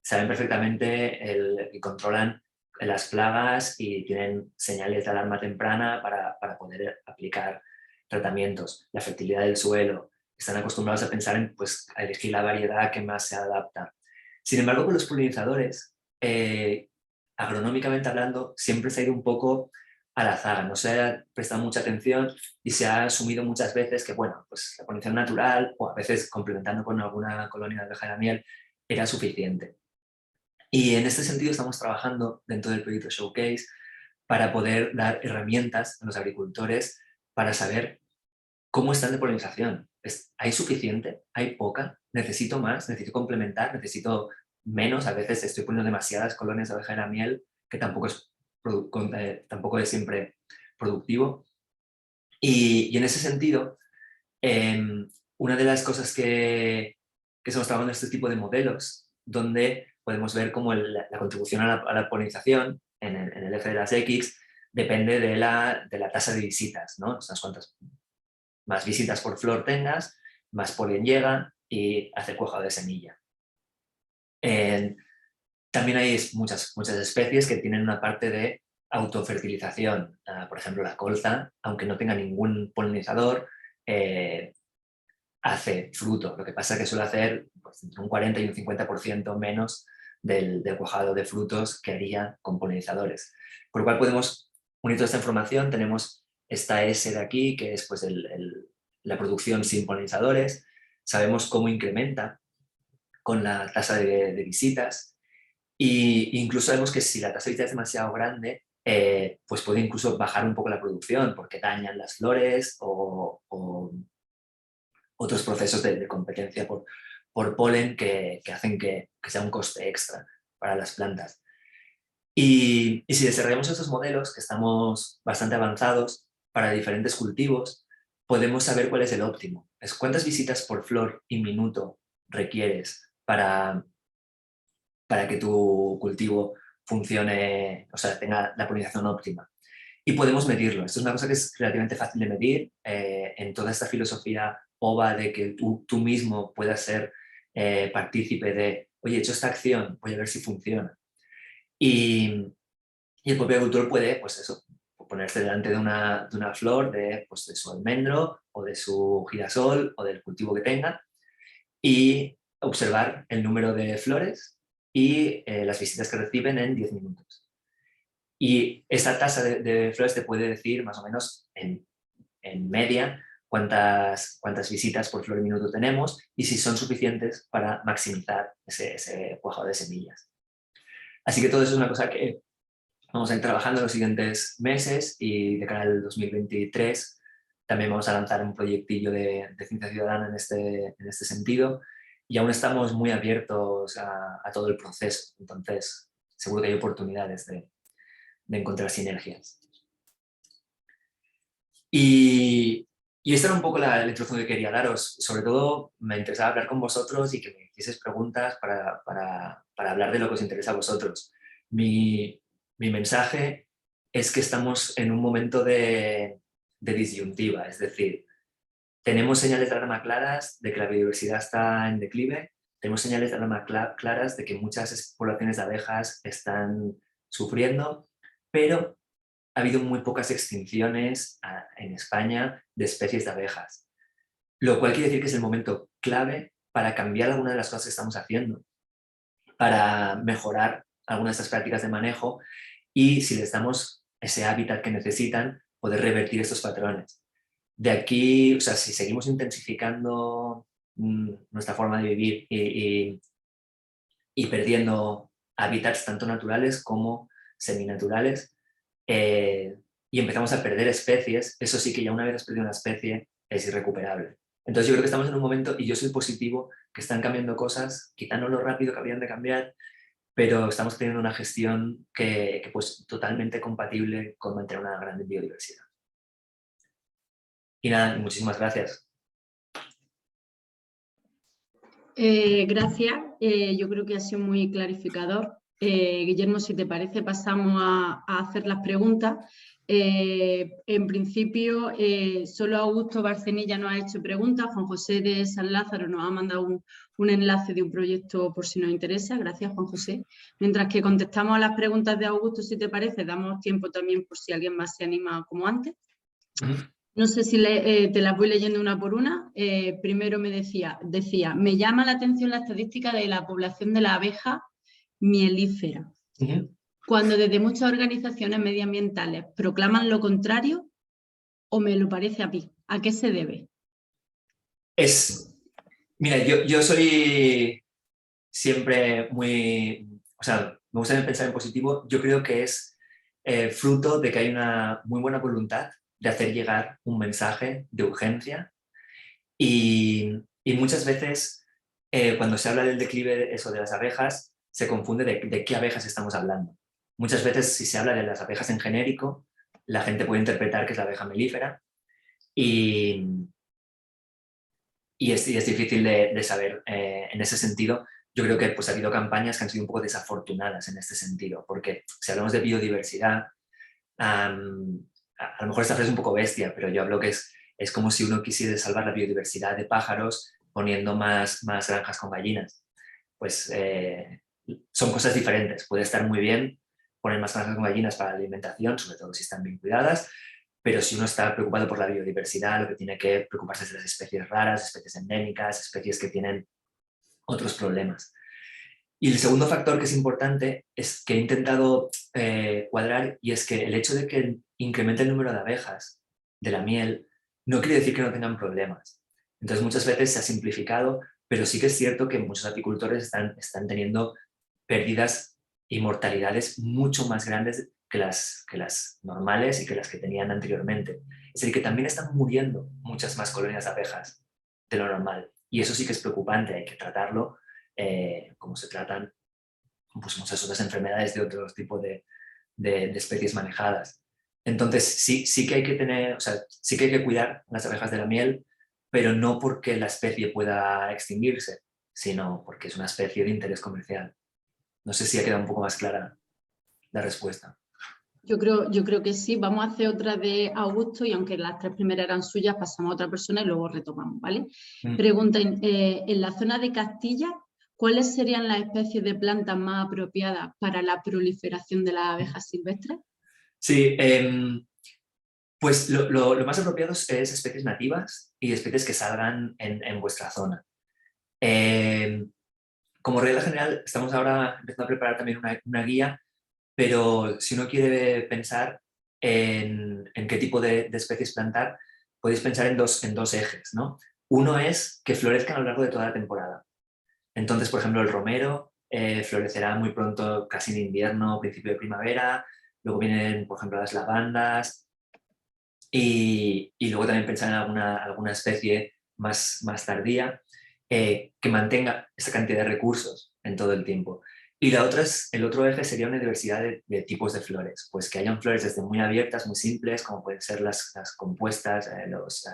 saben perfectamente y controlan las plagas y tienen señales de alarma temprana para poder aplicar tratamientos. La fertilidad del suelo, están acostumbrados a pensar en a elegir la variedad que más se adapta. Sin embargo, con los polinizadores, agronómicamente hablando, siempre se ha ido un poco a la zaga, no se ha prestado mucha atención y se ha asumido muchas veces que, bueno, pues la polinización natural o a veces complementando con alguna colonia de abeja de la miel era suficiente. Y en este sentido estamos trabajando dentro del proyecto Showcase para poder dar herramientas a los agricultores para saber cómo están de polinización. ¿Hay suficiente? ¿Hay poca? ¿Necesito más? ¿Necesito complementar? ¿Necesito menos? A veces estoy poniendo demasiadas colonias de abeja de la miel que tampoco es siempre productivo. Y en ese sentido, una de las cosas que estamos trabajando en este tipo de modelos, donde podemos ver cómo la contribución a la polinización en el eje de las X depende de la tasa de visitas, ¿no? O sea, cuantas más visitas por flor tengas, más polen llega y hace cuajado de semilla. También hay muchas especies que tienen una parte de autofertilización. Por ejemplo, la colza, aunque no tenga ningún polinizador, hace fruto. Lo que pasa es que suele hacer pues, entre un 40 y un 50% menos del cuajado de frutos que haría con polinizadores. Por lo cual podemos unir toda esta información. Tenemos esta S de aquí, que es pues, la producción sin polinizadores. Sabemos cómo incrementa con la tasa de visitas. E incluso sabemos que si la tasa de visitas es demasiado grande, pues puede incluso bajar un poco la producción porque dañan las flores o otros procesos de competencia por polen que hacen que sea un coste extra para las plantas. Y si desarrollamos estos modelos, que estamos bastante avanzados para diferentes cultivos, podemos saber cuál es el óptimo. Es cuántas visitas por flor y minuto requieres para que tu cultivo funcione, o sea, tenga la polinización óptima. Y podemos medirlo. Esto es una cosa que es relativamente fácil de medir en toda esta filosofía OVA de que tú mismo puedas ser partícipe de, oye, he hecho esta acción, voy a ver si funciona. Y el propio agricultor puede, pues eso, ponerse delante de una flor pues de su almendro o de su girasol o del cultivo que tenga y observar el número de flores y las visitas que reciben en 10 minutos. Y esa tasa de flores te puede decir más o menos en media cuántas visitas por flor y minuto tenemos y si son suficientes para maximizar ese cuajado de semillas. Así que todo eso es una cosa que vamos a ir trabajando en los siguientes meses y de cara al 2023 también vamos a lanzar un proyectillo de ciencia ciudadana en este sentido y aún estamos muy abiertos a todo el proceso. Entonces, seguro que hay oportunidades de encontrar sinergias. Y esta era un poco la introducción que quería daros. Sobre todo me interesaba hablar con vosotros y que me hicieseis preguntas para hablar de lo que os interesa a vosotros. Mi mensaje es que estamos en un momento de disyuntiva, es decir, tenemos señales de alarma claras de que la biodiversidad está en declive, tenemos señales de alarma claras de que muchas poblaciones de abejas están sufriendo, pero ha habido muy pocas extinciones en España de especies de abejas, lo cual quiere decir que es el momento clave para cambiar algunas de las cosas que estamos haciendo, para mejorar algunas de estas prácticas de manejo y si les damos ese hábitat que necesitan, poder revertir estos patrones. De aquí, o sea, si seguimos intensificando nuestra forma de vivir y perdiendo hábitats tanto naturales como seminaturales, y empezamos a perder especies, eso sí que ya una vez has perdido una especie es irrecuperable. Entonces yo creo que estamos en un momento, y yo soy positivo, que están cambiando cosas, quizá no lo rápido que habrían de cambiar, pero estamos teniendo una gestión que pues totalmente compatible con mantener una gran biodiversidad. Y nada, muchísimas gracias. Gracias, yo creo que ha sido muy clarificador. Guillermo, si te parece, pasamos a hacer las preguntas. En principio, solo Augusto Barcenilla nos ha hecho preguntas. Juan José de San Lázaro nos ha mandado un enlace de un proyecto por si nos interesa. Gracias, Juan José. Mientras que contestamos a las preguntas de Augusto, si te parece, damos tiempo también por si alguien más se anima como antes. No sé si te las voy leyendo una por una. Primero me decía, me llama la atención la estadística de la población de la abeja mielífera. Cuando desde muchas organizaciones medioambientales proclaman lo contrario, ¿o me lo parece a mí? ¿A qué se debe? Mira, yo soy siempre muy... O sea, me gusta pensar en positivo. Yo creo que es fruto de que hay una muy buena voluntad de hacer llegar un mensaje de urgencia y muchas veces cuando se habla del declive de las abejas se confunde de qué abejas estamos hablando. Muchas veces si se habla de las abejas en genérico, la gente puede interpretar que es la abeja melífera y es difícil de saber en ese sentido. Yo creo que pues, ha habido campañas que han sido un poco desafortunadas en este sentido, porque si hablamos de biodiversidad, a lo mejor esta frase es un poco bestia, pero yo hablo que es como si uno quisiera salvar la biodiversidad de pájaros poniendo más granjas con gallinas. Pues son cosas diferentes. Puede estar muy bien poner más granjas con gallinas para la alimentación, sobre todo si están bien cuidadas, pero si uno está preocupado por la biodiversidad, lo que tiene que preocuparse es de las especies raras, especies endémicas, especies que tienen otros problemas. Y el segundo factor que es importante es que he intentado cuadrar, y es que el hecho de que incremente el número de abejas de la miel no quiere decir que no tengan problemas. Entonces muchas veces se ha simplificado, pero sí que es cierto que muchos apicultores están teniendo pérdidas y mortalidades mucho más grandes que las normales y que las que tenían anteriormente. Es decir, que también están muriendo muchas más colonias de abejas de lo normal. Y eso sí que es preocupante, hay que tratarlo como se tratan pues, muchas otras enfermedades de otro tipo de especies manejadas. Entonces sí que hay que tener, o sea, sí que hay que cuidar las abejas de la miel, pero no porque la especie pueda extinguirse, sino porque es una especie de interés comercial. No sé si ha quedado un poco más clara la respuesta. Yo creo que sí. Vamos a hacer otra de Augusto y aunque las tres primeras eran suyas, pasamos a otra persona y luego retomamos, ¿vale? Pregunta, en la zona de Castilla, ¿cuáles serían las especies de plantas más apropiadas para la proliferación de las abejas silvestres? Sí, pues lo más apropiado es especies nativas y especies que salgan en vuestra zona. Como regla general, estamos ahora empezando a preparar también una guía, pero si uno quiere pensar en qué tipo de especies plantar, podéis pensar en dos ejes, ¿no? Uno es que florezcan a lo largo de toda la temporada. Entonces, por ejemplo, el romero florecerá muy pronto, casi en invierno, principio de primavera. Luego vienen, por ejemplo, las lavandas. Y luego también pensar en alguna especie más tardía que mantenga esa cantidad de recursos en todo el tiempo. Y el otro eje sería una diversidad de tipos de flores, pues que hayan flores desde muy abiertas, muy simples, como pueden ser las compuestas, los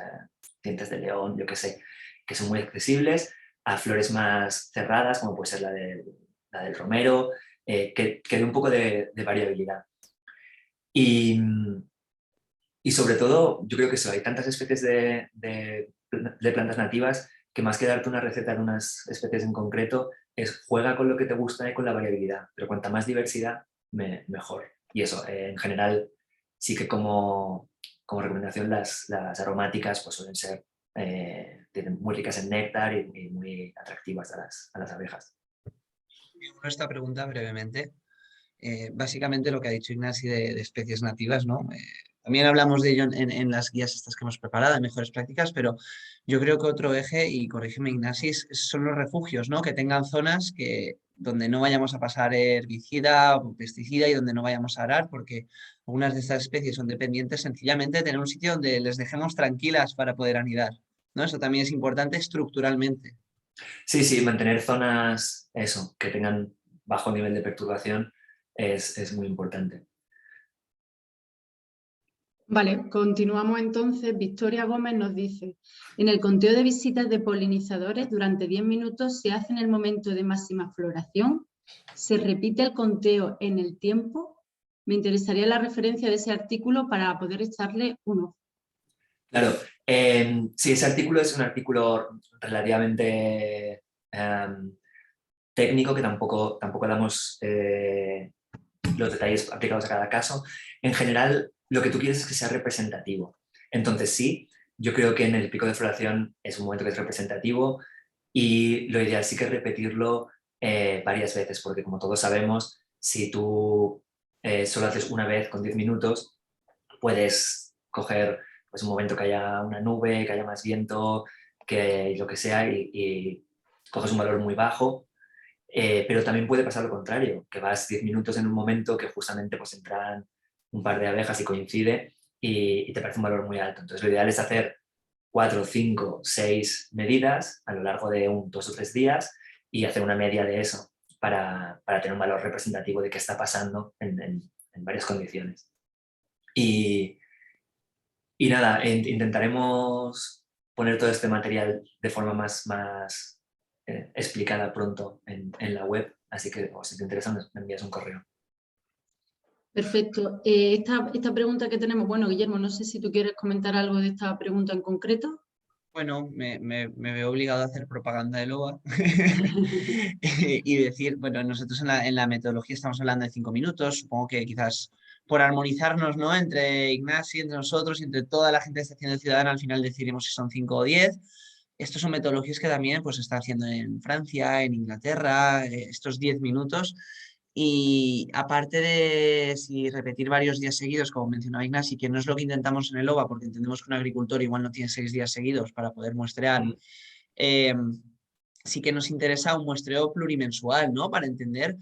dientes de león, yo qué sé, que son muy accesibles, a flores más cerradas, como puede ser la del romero, que dé un poco de variabilidad. Y sobre todo, yo creo que hay tantas especies de plantas nativas que más que darte una receta de unas especies en concreto, juega con lo que te gusta y con la variabilidad. Pero cuanta más diversidad, mejor. Y eso, en general, sí que como recomendación las aromáticas pues suelen ser muy ricas en néctar y muy atractivas a las abejas. Esta pregunta brevemente. Básicamente lo que ha dicho Ignasi de especies nativas, ¿no? También hablamos de ello en las guías estas que hemos preparado, de mejores prácticas, pero yo creo que otro eje, y corrígeme Ignasi, son los refugios, ¿no? Que tengan zonas donde no vayamos a pasar herbicida o pesticida y donde no vayamos a arar, porque algunas de estas especies son dependientes sencillamente de tener un sitio donde les dejemos tranquilas para poder anidar, ¿no? Eso también es importante estructuralmente. Sí, mantener zonas, eso, que tengan bajo nivel de perturbación es muy importante. Vale, continuamos entonces. Victoria Gómez nos dice, en el conteo de visitas de polinizadores durante 10 minutos se hace en el momento de máxima floración, se repite el conteo en el tiempo me interesaría la referencia de ese artículo para poder echarle un ojo. Claro, sí, ese artículo es un artículo relativamente técnico que tampoco damos los detalles aplicados a cada caso. En general, lo que tú quieres es que sea representativo. Entonces sí, yo creo que en el pico de floración es un momento que es representativo y lo ideal sí que es repetirlo varias veces, porque como todos sabemos, si tú solo haces una vez con 10 minutos, puedes coger pues, un momento que haya una nube, que haya más viento, que lo que sea, y coges un valor muy bajo. Pero también puede pasar lo contrario, que vas 10 minutos en un momento que justamente pues entran un par de abejas y coincide y te parece un valor muy alto. Entonces lo ideal es hacer 4, 5, 6 medidas a lo largo de 2 o 3 días y hacer una media de eso para tener un valor representativo de qué está pasando en varias condiciones. Y nada, intentaremos poner todo este material de forma más explicada pronto en la web, así que si te interesa me envías un correo. Perfecto. Esta pregunta que tenemos, bueno, Guillermo, no sé si tú quieres comentar algo de esta pregunta en concreto. Bueno, me veo obligado a hacer propaganda de LOA y decir, bueno, nosotros en la metodología estamos hablando de 5 minutos, supongo que quizás por armonizarnos, ¿no? Entre Ignasi, entre nosotros y entre toda la gente de Estación Ciudadana, al final decidiremos si son 5 o 10. Estas son metodologías que también pues, se están haciendo en Francia, en Inglaterra, estos 10 minutos. Y aparte de si repetir varios días seguidos, como mencionaba Ignasi, que no es lo que intentamos en el OVA, porque entendemos que un agricultor igual no tiene 6 días seguidos para poder muestrear, sí que nos interesa un muestreo plurimensual, ¿no? Para entender,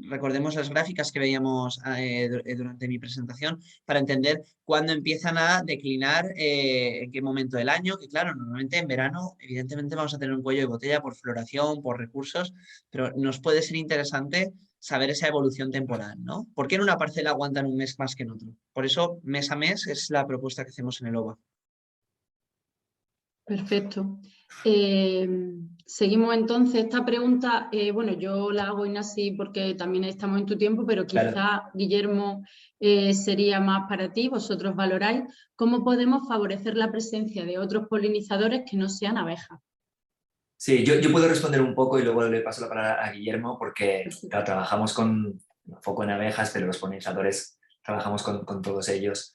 recordemos las gráficas que veíamos durante mi presentación, para entender cuándo empiezan a declinar, en qué momento del año, que claro, normalmente en verano, evidentemente vamos a tener un cuello de botella por floración, por recursos, pero nos puede ser interesante saber esa evolución temporal, ¿no? ¿Por qué en una parcela aguantan un mes más que en otro? Por eso, mes a mes es la propuesta que hacemos en el OVA. Perfecto. Seguimos entonces. Esta pregunta, bueno, yo la hago, Ignasi, porque también estamos en tu tiempo, pero quizá, Claro. Guillermo, sería más para ti, vosotros valoráis. ¿Cómo podemos favorecer la presencia de otros polinizadores que no sean abejas? Sí, yo puedo responder un poco y luego le paso la palabra a Guillermo porque claro, trabajamos con foco en abejas, pero los polinizadores trabajamos con todos ellos.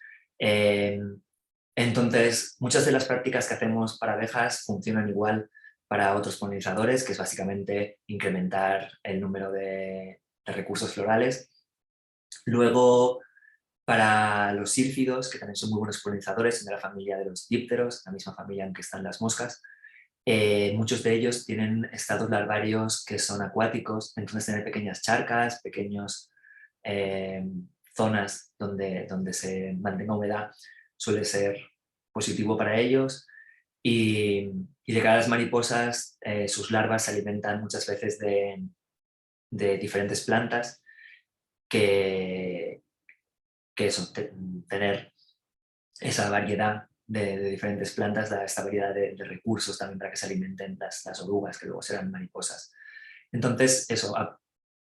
Entonces, muchas de las prácticas que hacemos para abejas funcionan igual para otros polinizadores, que es básicamente incrementar el número de recursos florales. Luego, para los sílfidos, que también son muy buenos polinizadores, son de la familia de los dípteros, la misma familia en que están las moscas, muchos de ellos tienen estados larvarios que son acuáticos, entonces tener pequeñas charcas, pequeñas zonas donde se mantenga humedad suele ser positivo para ellos. Y de cara a las mariposas, sus larvas se alimentan muchas veces de diferentes plantas que eso, tener esa variedad de diferentes plantas da esta variedad de recursos también para que se alimenten las orugas, que luego serán mariposas. Entonces, eso,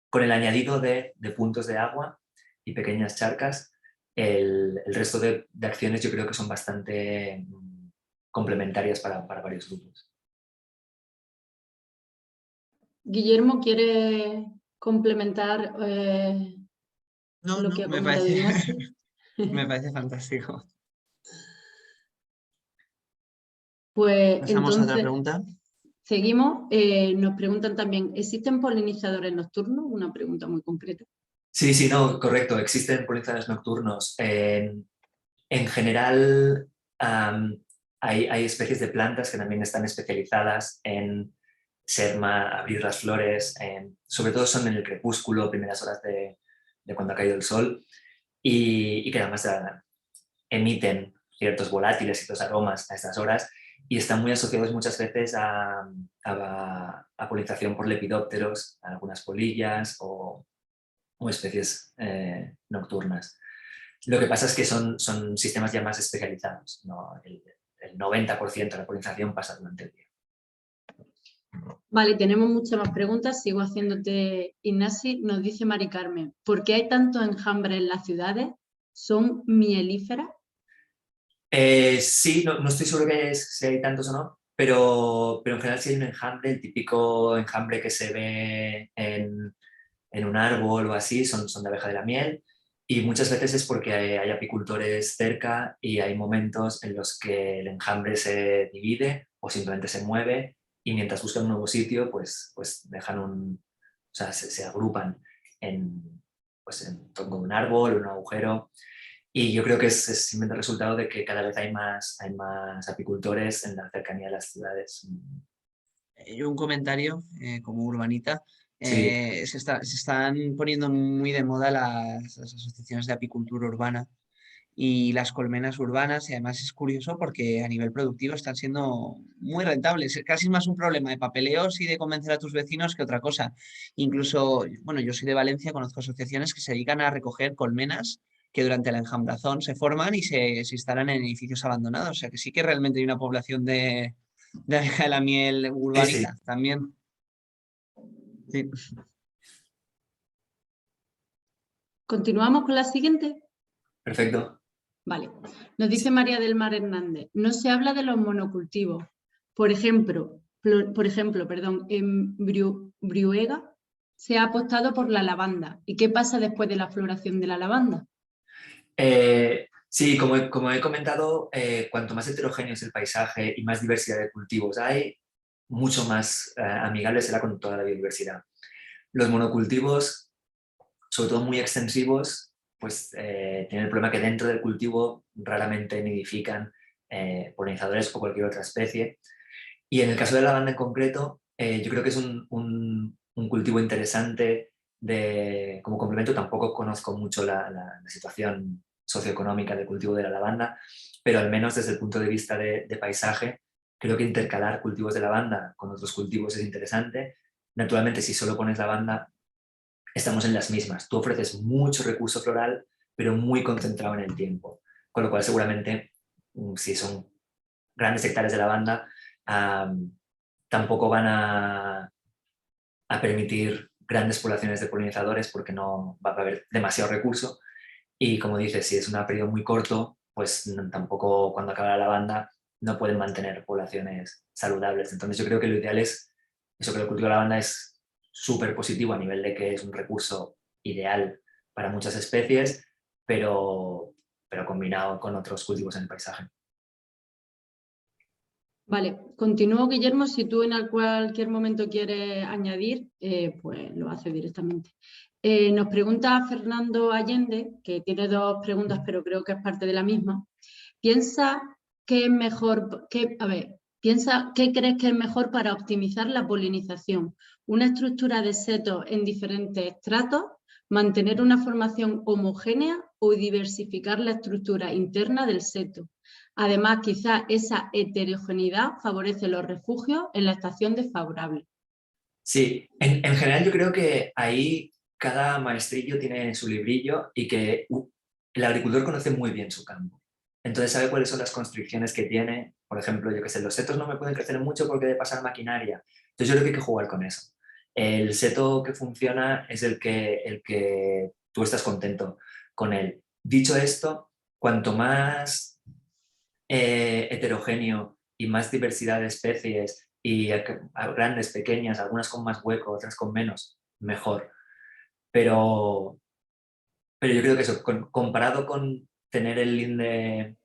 con el añadido de puntos de agua y pequeñas charcas, el resto de acciones yo creo que son bastante complementarias para varios grupos. Guillermo, ¿quiere complementar lo que ha me comentado parece, Ignasi? me parece fantástico. Pues Pasamos a otra entonces, pregunta. seguimos. Nos preguntan también, ¿existen polinizadores nocturnos? Una pregunta muy concreta. Sí, no, correcto. Existen polinizadores nocturnos. En general, hay especies de plantas que también están especializadas en abrir las flores, sobre todo son en el crepúsculo, primeras horas de cuando ha caído el sol, y que además emiten ciertos volátiles y ciertos aromas a estas horas, y están muy asociados muchas veces a polinización por lepidópteros, algunas polillas o especies nocturnas. Lo que pasa es que son sistemas ya más especializados, ¿no? El 90% de la polinización pasa durante el día. Vale, tenemos muchas más preguntas. Sigo haciéndote, Ignasi. Nos dice Mari Carmen, ¿por qué hay tantos enjambres en las ciudades? ¿Son mielíferas? Sí, no estoy seguro si hay tantos o no, pero en general sí hay un enjambre, el típico enjambre que se ve en un árbol o así, son de abeja de la miel, y muchas veces es porque hay apicultores cerca y hay momentos en los que el enjambre se divide o simplemente se mueve, y mientras buscan un nuevo sitio, pues dejan o sea, se agrupan en torno a un árbol o un agujero. Y yo creo que es simplemente el resultado de que cada vez hay más apicultores en la cercanía de las ciudades. Yo un comentario como urbanita. Sí, Se están poniendo muy de moda las asociaciones de apicultura urbana y las colmenas urbanas, y además es curioso porque a nivel productivo están siendo muy rentables. Casi es más un problema de papeleos y de convencer a tus vecinos que otra cosa. Incluso, bueno, yo soy de Valencia, conozco asociaciones que se dedican a recoger colmenas que durante la enjambrazón se forman y se instalan en edificios abandonados. O sea que sí que realmente hay una población de abeja de la miel sí, sí, urbanita también. Sí. ¿Continuamos con la siguiente? perfecto. Vale. Nos dice María del Mar Hernández, no se habla de los monocultivos. Por ejemplo, en Brihuega se ha apostado por la lavanda. ¿Y qué pasa después de la floración de la lavanda? Sí, como he comentado, cuanto más heterogéneo es el paisaje y más diversidad de cultivos hay, mucho más amigable será con toda la biodiversidad. Los monocultivos, sobre todo muy extensivos, pues tienen el problema que dentro del cultivo raramente nidifican polinizadores o cualquier otra especie. Y en el caso de la lavanda en concreto, yo creo que es un cultivo interesante como complemento. Tampoco conozco mucho la situación socioeconómica del cultivo de la lavanda, pero al menos desde el punto de vista de paisaje, creo que intercalar cultivos de lavanda con otros cultivos es interesante. Naturalmente, si solo pones lavanda, estamos en las mismas. Tú ofreces mucho recurso floral, pero muy concentrado en el tiempo. Con lo cual, seguramente, si son grandes hectáreas de lavanda, tampoco van a permitir grandes poblaciones de polinizadores porque no va a haber demasiado recurso. Y como dices, si es un periodo muy corto, pues tampoco cuando acaba la lavanda no pueden mantener poblaciones saludables. Entonces yo creo que lo ideal es eso, que el cultivo de lavanda es súper positivo a nivel de que es un recurso ideal para muchas especies, pero combinado con otros cultivos en el paisaje. Vale, continúo, Guillermo. Si tú en cualquier momento quieres añadir, pues lo haces directamente. Nos pregunta Fernando Allende, que tiene dos preguntas, pero creo que es parte de la misma. Piensa qué es mejor, piensa qué crees que es mejor para optimizar la polinización. Una estructura de setos en diferentes estratos, mantener una formación homogénea o diversificar la estructura interna del seto. Además, quizás esa heterogeneidad favorece los refugios en la estación desfavorable. Sí, en general yo creo que ahí cada maestrillo tiene su librillo y que el agricultor conoce muy bien su campo. Entonces sabe cuáles son las constricciones que tiene. Por ejemplo, yo que sé, los setos no me pueden crecer mucho porque debe pasar maquinaria. Entonces yo creo que hay que jugar con eso. El seto que funciona es el que tú estás contento con él. Dicho esto, cuanto más heterogéneo y más diversidad de especies y grandes, pequeñas, algunas con más hueco, otras con menos, mejor. Pero, pero yo creo que eso, comparado con tener el linde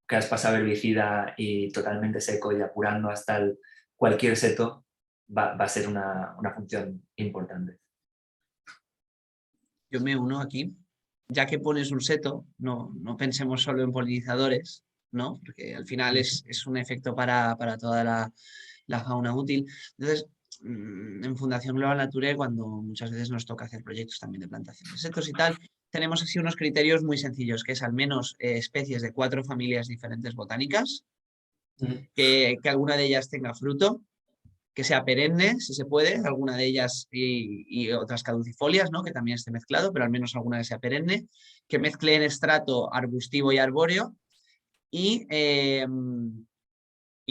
que has pasado herbicida y totalmente seco y apurando hasta cualquier seto, va a ser una función importante. Yo me uno aquí. Ya que pones un seto, no pensemos solo en polinizadores, ¿no? Porque al final es un efecto para toda la fauna útil. Entonces, en Fundación Global Nature, cuando muchas veces nos toca hacer proyectos también de plantación de setos y tal, tenemos así unos criterios muy sencillos, que es al menos especies de 4 familias diferentes botánicas, que alguna de ellas tenga fruto, que sea perenne, si se puede, alguna de ellas y otras caducifolias, ¿no? Que también esté mezclado, pero al menos alguna que sea perenne, que mezcle en estrato arbustivo y arbóreo y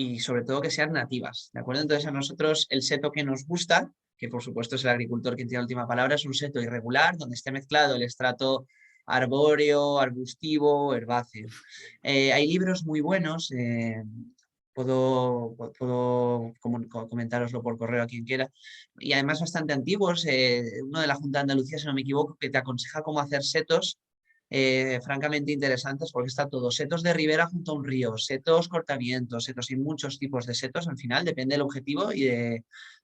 y sobre todo que sean nativas, ¿de acuerdo? Entonces a nosotros el seto que nos gusta, que por supuesto es el agricultor quien tiene la última palabra, es un seto irregular donde esté mezclado el estrato arbóreo, arbustivo, herbáceo. Hay libros muy buenos, puedo comentároslo por correo a quien quiera, y además bastante antiguos, uno de la Junta de Andalucía, si no me equivoco, que te aconseja cómo hacer setos francamente interesantes, porque está todo, setos de ribera junto a un río, setos cortavientos, setos y muchos tipos de setos, al final depende del objetivo y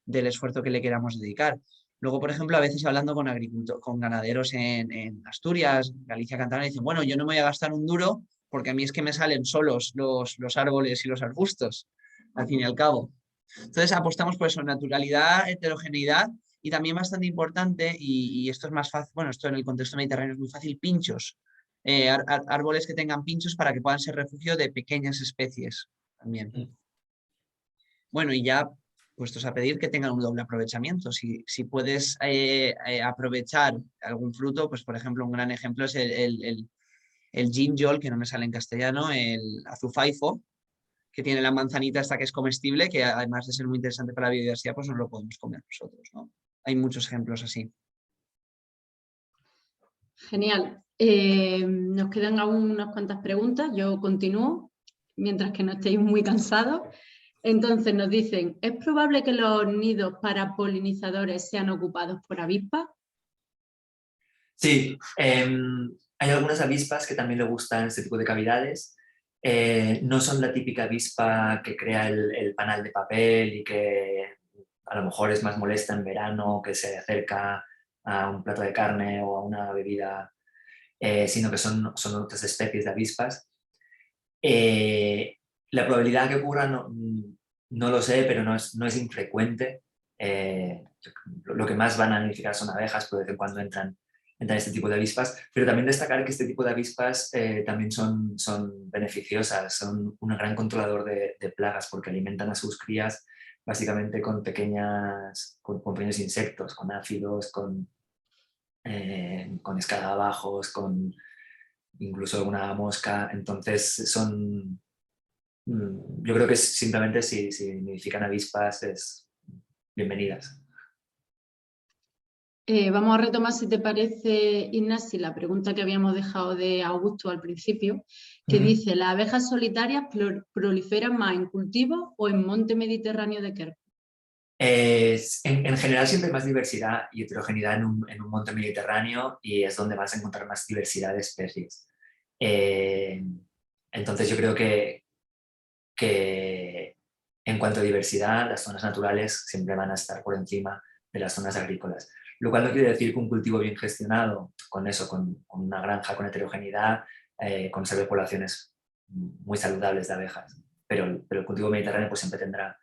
del esfuerzo que le queramos dedicar. Luego, por ejemplo, a veces hablando con ganaderos en Asturias, Galicia, Cantabria, dicen, bueno, yo no me voy a gastar un duro porque a mí es que me salen solos los árboles y los arbustos, al fin y al cabo. Entonces apostamos por eso, naturalidad, heterogeneidad y también bastante importante, y esto es más fácil, bueno, esto en el contexto mediterráneo es muy fácil, pinchos. Árboles que tengan pinchos para que puedan ser refugio de pequeñas especies también. Bueno, y ya puestos a pedir que tengan un doble aprovechamiento. Si puedes aprovechar algún fruto, pues por ejemplo, un gran ejemplo es el ginjol, que no me sale en castellano, el azufaifo, que tiene la manzanita esta que es comestible, que además de ser muy interesante para la biodiversidad, pues nos lo podemos comer nosotros, ¿no? Hay muchos ejemplos así. Genial. Nos quedan aún unas cuantas preguntas. Yo continúo, mientras que no estéis muy cansados. Entonces nos dicen, ¿es probable que los nidos para polinizadores sean ocupados por avispas? Sí, hay algunas avispas que también le gustan este tipo de cavidades. No son la típica avispa que crea el panal de papel y que a lo mejor es más molesta en verano, que se acerca a un plato de carne o a una bebida, sino que son otras especies de avispas. La probabilidad que ocurra no lo sé, pero no es infrecuente. Lo que más van a nidificar son abejas, pero de vez en cuando entran este tipo de avispas, pero también destacar que este tipo de avispas también son beneficiosas, son un gran controlador de plagas porque alimentan a sus crías básicamente con pequeños insectos, con áfidos, con escarabajos, con incluso alguna mosca. Entonces yo creo que simplemente si nidifican avispas es bienvenidas. Vamos a retomar, si te parece, Ignasi, la pregunta que habíamos dejado de Augusto al principio, que dice, ¿las abejas solitarias proliferan más en cultivo o en monte mediterráneo de Quercus? En general siempre hay más diversidad y heterogeneidad en un monte mediterráneo y es donde vas a encontrar más diversidad de especies. Entonces yo creo que en cuanto a diversidad, las zonas naturales siempre van a estar por encima de las zonas agrícolas. Lo cual no quiere decir que un cultivo bien gestionado, con una granja con heterogeneidad, conserve poblaciones muy saludables de abejas. Pero el cultivo mediterráneo pues siempre tendrá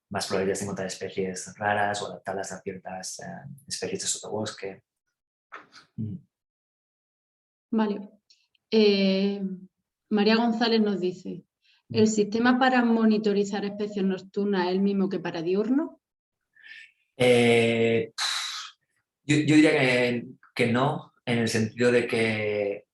más probabilidades de encontrar especies raras o adaptadas a ciertas especies de sotobosque. Vale. María González nos dice, ¿el sistema para monitorizar especies nocturnas es el mismo que para diurnos? Yo diría que no, en el sentido de que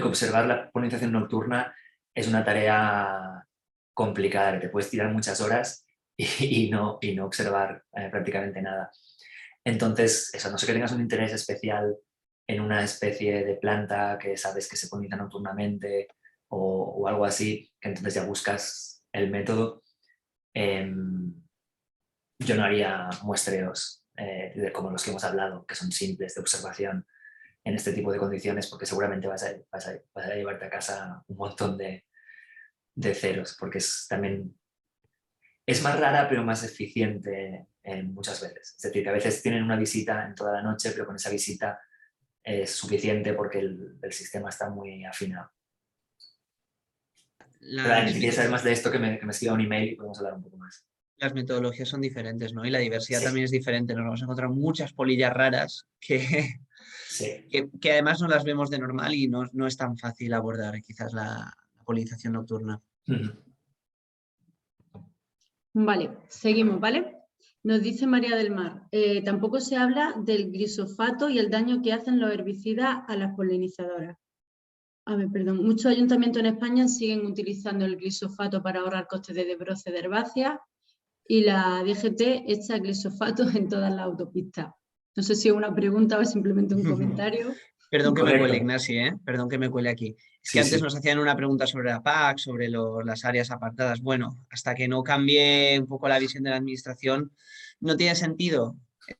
observar la polinización nocturna es una tarea complicada, que te puedes tirar muchas horas y no observar prácticamente nada. Entonces, eso, a no ser que tengas un interés especial en una especie de planta que sabes que se poliniza nocturnamente o algo así, que entonces ya buscas el método. Yo no haría muestreos como los que hemos hablado, que son simples de observación en este tipo de condiciones, porque seguramente vas a llevarte a casa un montón de ceros, porque también es más rara pero más eficiente muchas veces. Es decir, que a veces tienen una visita en toda la noche, pero con esa visita es suficiente porque el sistema está muy afinado. Pero si quieres saber más de esto, que me escriba un email y podemos hablar un poco más. Las metodologías son diferentes, ¿no? Y la diversidad también es diferente. Nos vamos a encontrar muchas polillas raras que además no las vemos de normal y no es tan fácil abordar quizás la polinización nocturna. Vale, seguimos, ¿vale? Nos dice María del Mar, tampoco se habla del glisofato y el daño que hacen los herbicidas a las polinizadoras. A ver, perdón. Muchos ayuntamientos en España siguen utilizando el glisofato para ahorrar costes de desbroce de herbáceas y la DGT echa glisofato en todas las autopistas. No sé si es una pregunta o es simplemente un comentario. Perdón que me Correcto. cuele, Ignasi, ¿eh? Perdón que me cuele aquí. Es que Sí, antes sí. nos hacían una pregunta sobre la PAC, sobre las áreas apartadas. Bueno, hasta que no cambie un poco la visión de la administración, no tiene sentido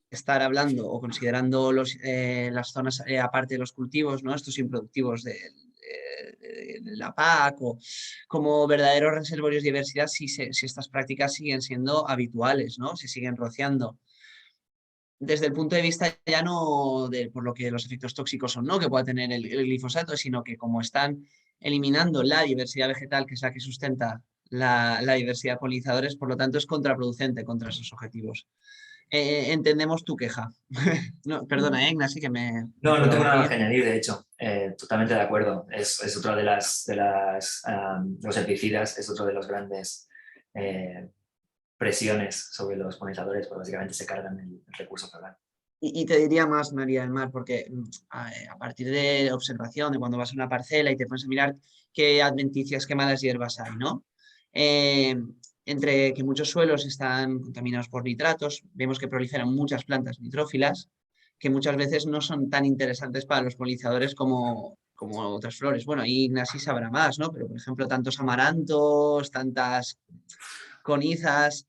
estar hablando o considerando las zonas aparte de los cultivos, ¿no? Estos improductivos de la PAC o como verdaderos reservorios de diversidad si estas prácticas siguen siendo habituales, ¿no? Se siguen rociando desde el punto de vista ya no de por lo que los efectos tóxicos son, ¿no? Que pueda tener el glifosato, sino que como están eliminando la diversidad vegetal, que es la que sustenta la diversidad de polinizadores, por lo tanto es contraproducente contra esos objetivos. Entendemos tu queja. No, perdona, Ignasi, que me No, no puedo tengo nada ir. que añadir, de hecho, totalmente de acuerdo. Es otra de los herbicidas, es otro de los grandes presiones sobre los polinizadores, pues básicamente se cargan el recurso floral. Y te diría más, María del Mar, porque a partir de observación, de cuando vas a una parcela y te pones a mirar qué adventicias, qué malas hierbas hay, ¿no? Eh, entre que muchos suelos están contaminados por nitratos, vemos que proliferan muchas plantas nitrófilas, que muchas veces no son tan interesantes para los polinizadores como otras flores. Bueno, ahí Ignasi sabrá más, ¿no? Pero, por ejemplo, tantos amarantos, tantas conizas,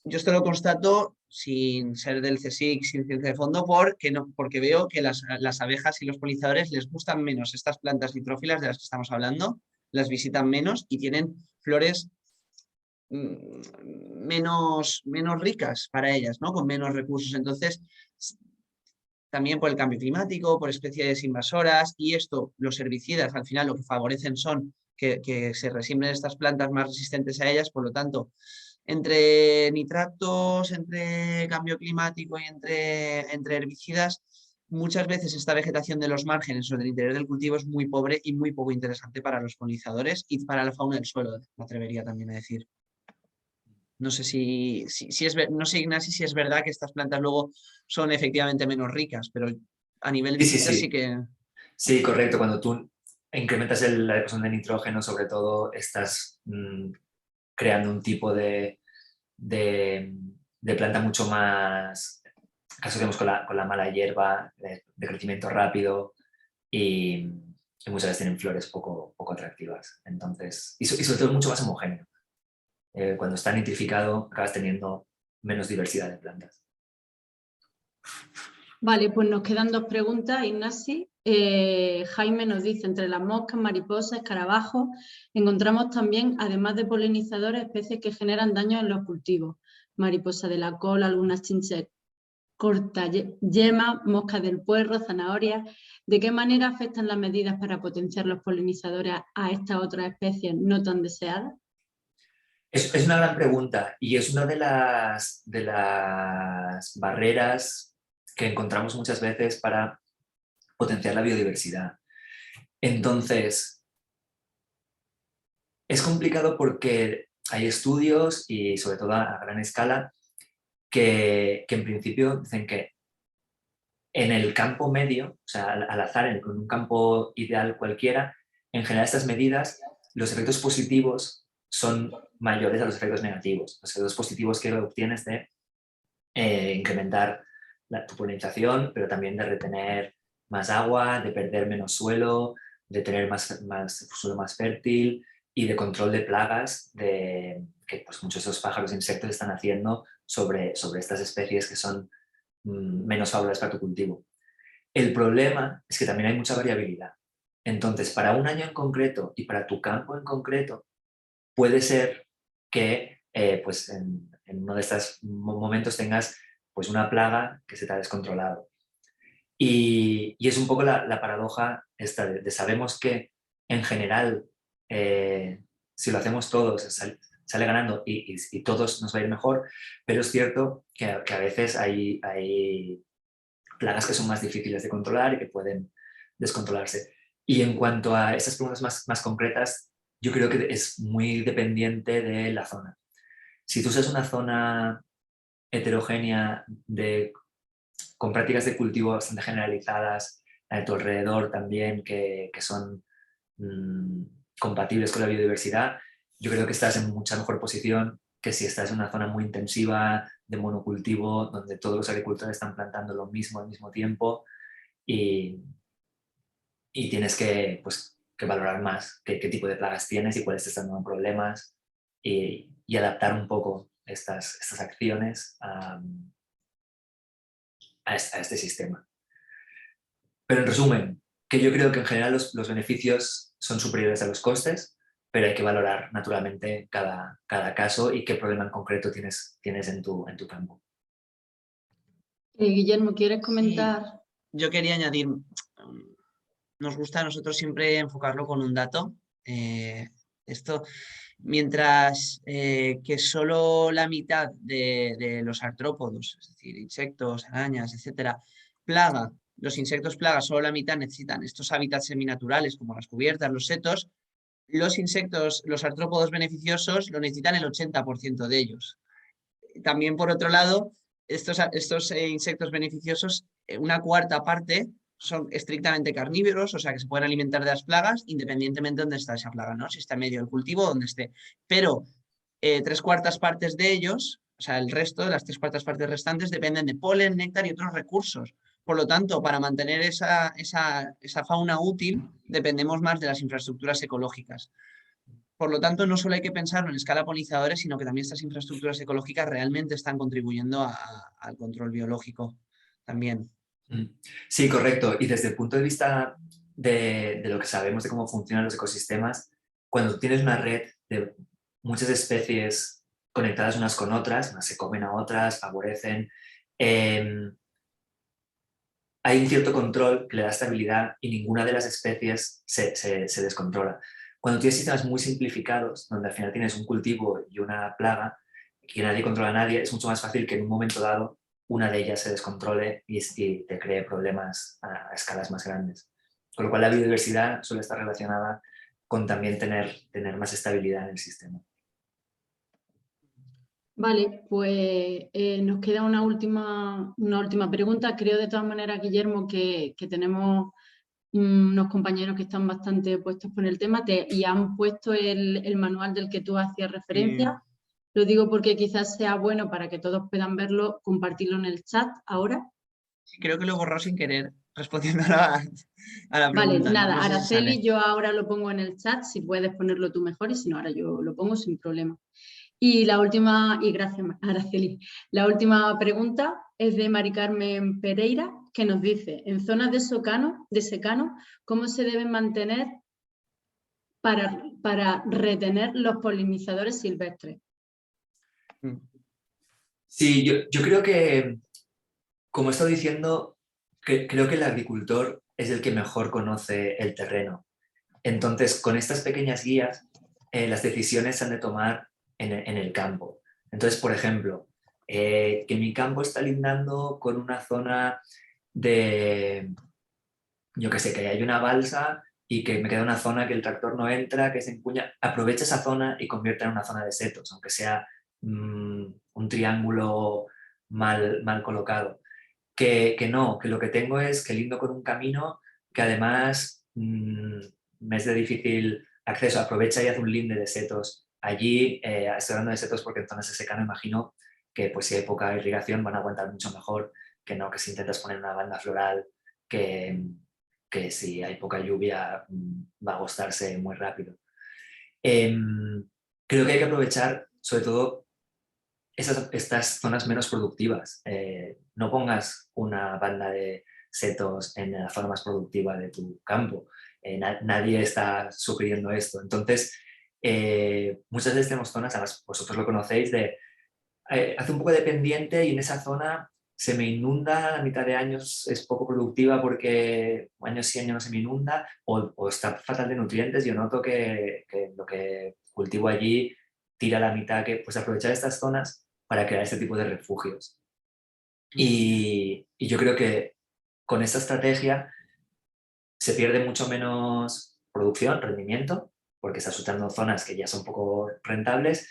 yo esto lo constato sin ser del CSIC, sin ciencia de fondo, porque veo que las abejas y los polinizadores les gustan menos estas plantas nitrófilas de las que estamos hablando, las visitan menos y tienen flores menos ricas para ellas, ¿no? Con menos recursos. Entonces, también por el cambio climático, por especies invasoras y esto, los herbicidas al final lo que favorecen son que se resiembren estas plantas más resistentes a ellas, por lo tanto, entre nitratos, entre cambio climático y entre herbicidas, muchas veces esta vegetación de los márgenes o del interior del cultivo es muy pobre y muy poco interesante para los polinizadores y para la fauna del suelo, me atrevería también a decir. No sé no sé, Ignasi, si es verdad que estas plantas luego son efectivamente menos ricas, pero a nivel Sí, sí, visita sí sí. que... Sí, correcto. Cuando tú incrementas la deposición de nitrógeno, sobre todo, estás creando un tipo de planta mucho más, caso que vemos con la mala hierba, de crecimiento rápido y muchas veces tienen flores poco atractivas. Entonces, y sobre todo mucho más homogéneo. Cuando está nitrificado acabas teniendo menos diversidad de plantas. Vale, pues nos quedan dos preguntas, Ignasi. Jaime nos dice, entre las moscas, mariposas, escarabajos, encontramos también, además de polinizadores, especies que generan daño en los cultivos. Mariposa de la cola, algunas chinches corta yema, moscas del puerro, zanahorias. ¿De qué manera afectan las medidas para potenciar los polinizadores a estas otras especies no tan deseadas? Es una gran pregunta y es una de las barreras que encontramos muchas veces para potenciar la biodiversidad. Entonces, es complicado porque hay estudios y sobre todo a gran escala que en principio dicen que en el campo medio, o sea, al azar, en un campo ideal cualquiera, en general estas medidas, los efectos positivos son mayores a los efectos negativos. Los efectos positivos que obtienes de incrementar tu polinización, pero también de retener más agua, de perder menos suelo, de tener más suelo más fértil y de control de plagas que pues, muchos de esos pájaros e insectos están haciendo sobre estas especies que son menos favorables para tu cultivo. El problema es que también hay mucha variabilidad. Entonces, para un año en concreto y para tu campo en concreto, puede ser que pues en uno de estos momentos tengas pues una plaga que se te ha descontrolado. Y es un poco la paradoja esta de sabemos que en general, si lo hacemos todos, sale ganando y todos nos va a ir mejor, pero es cierto que a veces hay plagas que son más difíciles de controlar y que pueden descontrolarse. Y en cuanto a estas preguntas más concretas, yo creo que es muy dependiente de la zona. Si tú usas una zona heterogénea con prácticas de cultivo bastante generalizadas a tu alrededor también, que son compatibles con la biodiversidad, yo creo que estás en mucha mejor posición que si estás en una zona muy intensiva de monocultivo, donde todos los agricultores están plantando lo mismo al mismo tiempo y tienes que, pues, que valorar más qué tipo de plagas tienes y cuáles te están dando problemas y adaptar un poco estas acciones a este sistema. Pero en resumen, que yo creo que en general los beneficios son superiores a los costes, pero hay que valorar naturalmente cada caso y qué problema en concreto tienes en tu campo. Guillermo, ¿quieres comentar? Sí, yo quería añadir, nos gusta a nosotros siempre enfocarlo con un dato. Esto, mientras que solo la mitad de los artrópodos, es decir, insectos, arañas, etcétera, los insectos plagas, solo la mitad necesitan estos hábitats seminaturales como las cubiertas, los setos, los artrópodos beneficiosos lo necesitan el 80% de ellos. También, por otro lado, estos insectos beneficiosos, una cuarta parte son estrictamente carnívoros, o sea que se pueden alimentar de las plagas independientemente de dónde está esa plaga, ¿no? Si está en medio del cultivo o donde esté. Pero 3/4 partes de ellos, o sea, el resto, de las 3/4 partes restantes, dependen de polen, néctar y otros recursos. Por lo tanto, para mantener esa fauna útil, dependemos más de las infraestructuras ecológicas. Por lo tanto, no solo hay que pensarlo en escala polinizadores, sino que también estas infraestructuras ecológicas realmente están contribuyendo al control biológico también. Sí, correcto. Y desde el punto de vista de lo que sabemos de cómo funcionan los ecosistemas, cuando tienes una red de muchas especies conectadas unas con otras, unas se comen a otras, favorecen, hay un cierto control que le da estabilidad y ninguna de las especies se descontrola. Cuando tienes sistemas muy simplificados, donde al final tienes un cultivo y una plaga, que nadie controla a nadie, es mucho más fácil que en un momento dado una de ellas se descontrole y te cree problemas a escalas más grandes. Con lo cual la biodiversidad suele estar relacionada con también tener más estabilidad en el sistema. Vale, pues nos queda una última pregunta. Creo de todas maneras, Guillermo, que tenemos unos compañeros que están bastante puestos por el tema y han puesto el manual del que tú hacías referencia. Lo digo porque quizás sea bueno para que todos puedan verlo, compartirlo en el chat ahora. Sí, creo que lo borró sin querer, respondiendo a la pregunta. Vale, nada, no sé si Araceli, sale. yo ahora lo pongo en el chat, si puedes ponerlo tú mejor y si no, ahora yo lo pongo sin problema. Y la última, y gracias Araceli, la última pregunta es de Mari Carmen Pereira, que nos dice, en zonas de secano, ¿cómo se deben mantener para retener los polinizadores silvestres? Sí, yo creo que, como he estado diciendo, creo que el agricultor es el que mejor conoce el terreno. Entonces, con estas pequeñas guías, las decisiones se han de tomar en el campo. Entonces, por ejemplo, que mi campo está lindando con una zona de, yo qué sé, que hay una balsa y que me queda una zona que el tractor no entra, que se encuña, aprovecha esa zona y convierte en una zona de setos, aunque sea un triángulo mal colocado. Que no, que lo que tengo es que lindo con un camino que además me es de difícil acceso, aprovecha y hace un linde de setos. Allí, estoy hablando de setos porque en zonas de secano imagino que pues, si hay poca irrigación van a aguantar mucho mejor que no que si intentas poner una banda floral que si hay poca lluvia va a agostarse muy rápido. Creo que hay que aprovechar sobre todo estas zonas menos productivas. No pongas una banda de setos en la zona más productiva de tu campo. Nadie está sugiriendo esto. Entonces, muchas veces tenemos zonas, además vosotros lo conocéis, hace un poco de pendiente y en esa zona se me inunda, a mitad de años es poco productiva porque años sí, años no se me inunda, o está fatal de nutrientes. Yo noto que lo que cultivo allí tira la mitad, que pues aprovechar estas zonas para crear este tipo de refugios. Y yo creo que con esta estrategia se pierde mucho menos producción, rendimiento, porque estás usando zonas que ya son poco rentables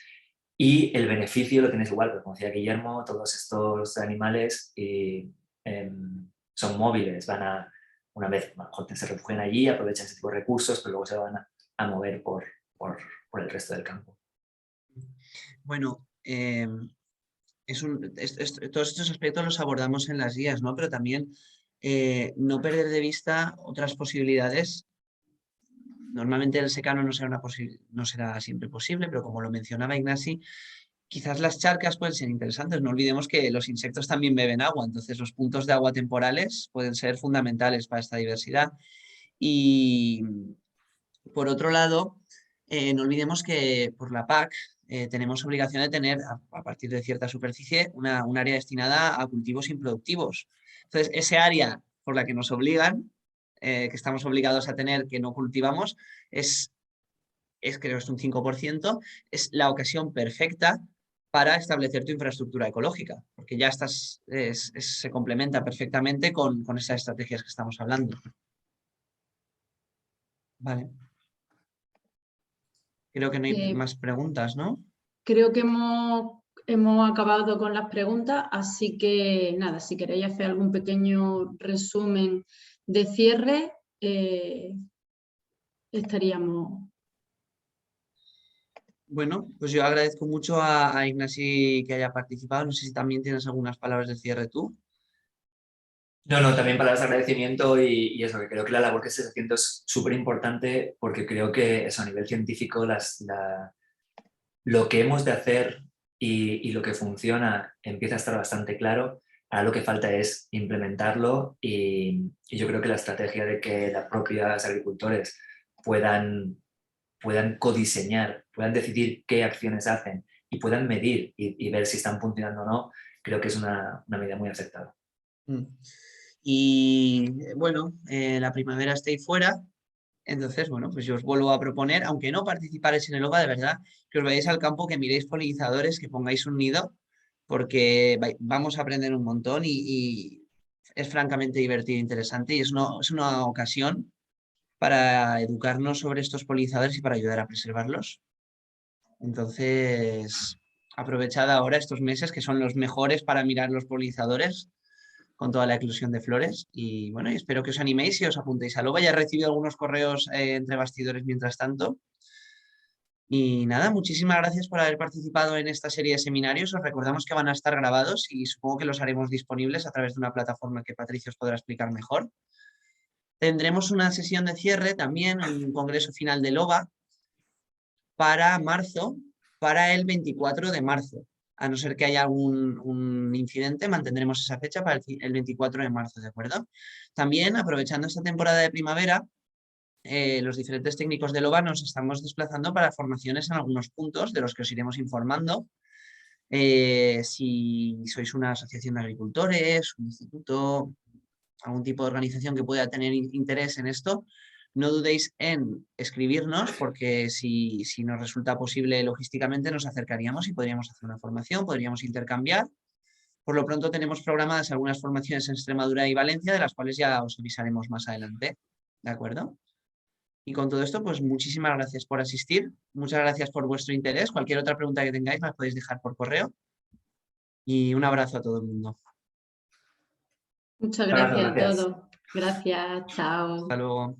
y el beneficio lo tienes igual, porque como decía Guillermo, todos estos animales son móviles, van a una vez a lo mejor se refugian allí, aprovechan ese tipo de recursos, pero luego se van a mover por el resto del campo. Bueno, todos estos aspectos los abordamos en las guías, ¿no? Pero también no perder de vista otras posibilidades. Normalmente el secano no será siempre posible, pero como lo mencionaba Ignasi, quizás las charcas pueden ser interesantes. No olvidemos que los insectos también beben agua, entonces los puntos de agua temporales pueden ser fundamentales para esta diversidad. Y por otro lado, no olvidemos que por la PAC tenemos obligación de tener, a partir de cierta superficie, un área destinada a cultivos improductivos. Entonces, ese área por la que nos obligan, que estamos obligados a tener, que no cultivamos, creo que es un 5%, es la ocasión perfecta para establecer tu infraestructura ecológica, porque ya se complementa perfectamente con esas estrategias que estamos hablando. Vale. Creo que no hay más preguntas, ¿no? Creo que hemos acabado con las preguntas, así que nada, si queréis hacer algún pequeño resumen de cierre, estaríamos... Bueno, pues yo agradezco mucho a Ignasi que haya participado. No sé si también tienes algunas palabras de cierre tú. No, también palabras de agradecimiento y eso, que creo que la labor que estés haciendo es súper importante porque creo que eso, a nivel científico lo que hemos de hacer y lo que funciona empieza a estar bastante claro. Ahora lo que falta es implementarlo y yo creo que la estrategia de que los propios agricultores puedan codiseñar, puedan decidir qué acciones hacen y puedan medir y ver si están funcionando o no, creo que es una medida muy acertada. Y bueno, la primavera estáis fuera, entonces, bueno, pues yo os vuelvo a proponer, aunque no participaréis en el OVA, de verdad, que os vayáis al campo, que miréis polinizadores, que pongáis un nido, porque vamos a aprender un montón y es francamente divertido e interesante y es una ocasión para educarnos sobre estos polinizadores y para ayudar a preservarlos. Entonces, aprovechad ahora estos meses que son los mejores para mirar los polinizadores con toda la eclosión de flores y bueno, espero que os animéis y os apuntéis al OVA. Ya he recibido algunos correos entre bastidores mientras tanto. Y nada, muchísimas gracias por haber participado en esta serie de seminarios. Os recordamos que van a estar grabados y supongo que los haremos disponibles a través de una plataforma que Patricia os podrá explicar mejor. Tendremos una sesión de cierre también en un congreso final del OVA para marzo, para el 24 de marzo. A no ser que haya un incidente, mantendremos esa fecha para el 24 de marzo, ¿de acuerdo? También, aprovechando esta temporada de primavera, los diferentes técnicos del OVA nos estamos desplazando para formaciones en algunos puntos de los que os iremos informando. Si sois una asociación de agricultores, un instituto, algún tipo de organización que pueda tener interés en esto, no dudéis en escribirnos porque si nos resulta posible logísticamente nos acercaríamos y podríamos hacer una formación, podríamos intercambiar. Por lo pronto tenemos programadas algunas formaciones en Extremadura y Valencia, de las cuales ya os avisaremos más adelante. ¿De acuerdo? Y con todo esto, pues muchísimas gracias por asistir, muchas gracias por vuestro interés. Cualquier otra pregunta que tengáis me la podéis dejar por correo. Y un abrazo a todo el mundo. Muchas gracias a todos. Gracias, chao. Hasta luego.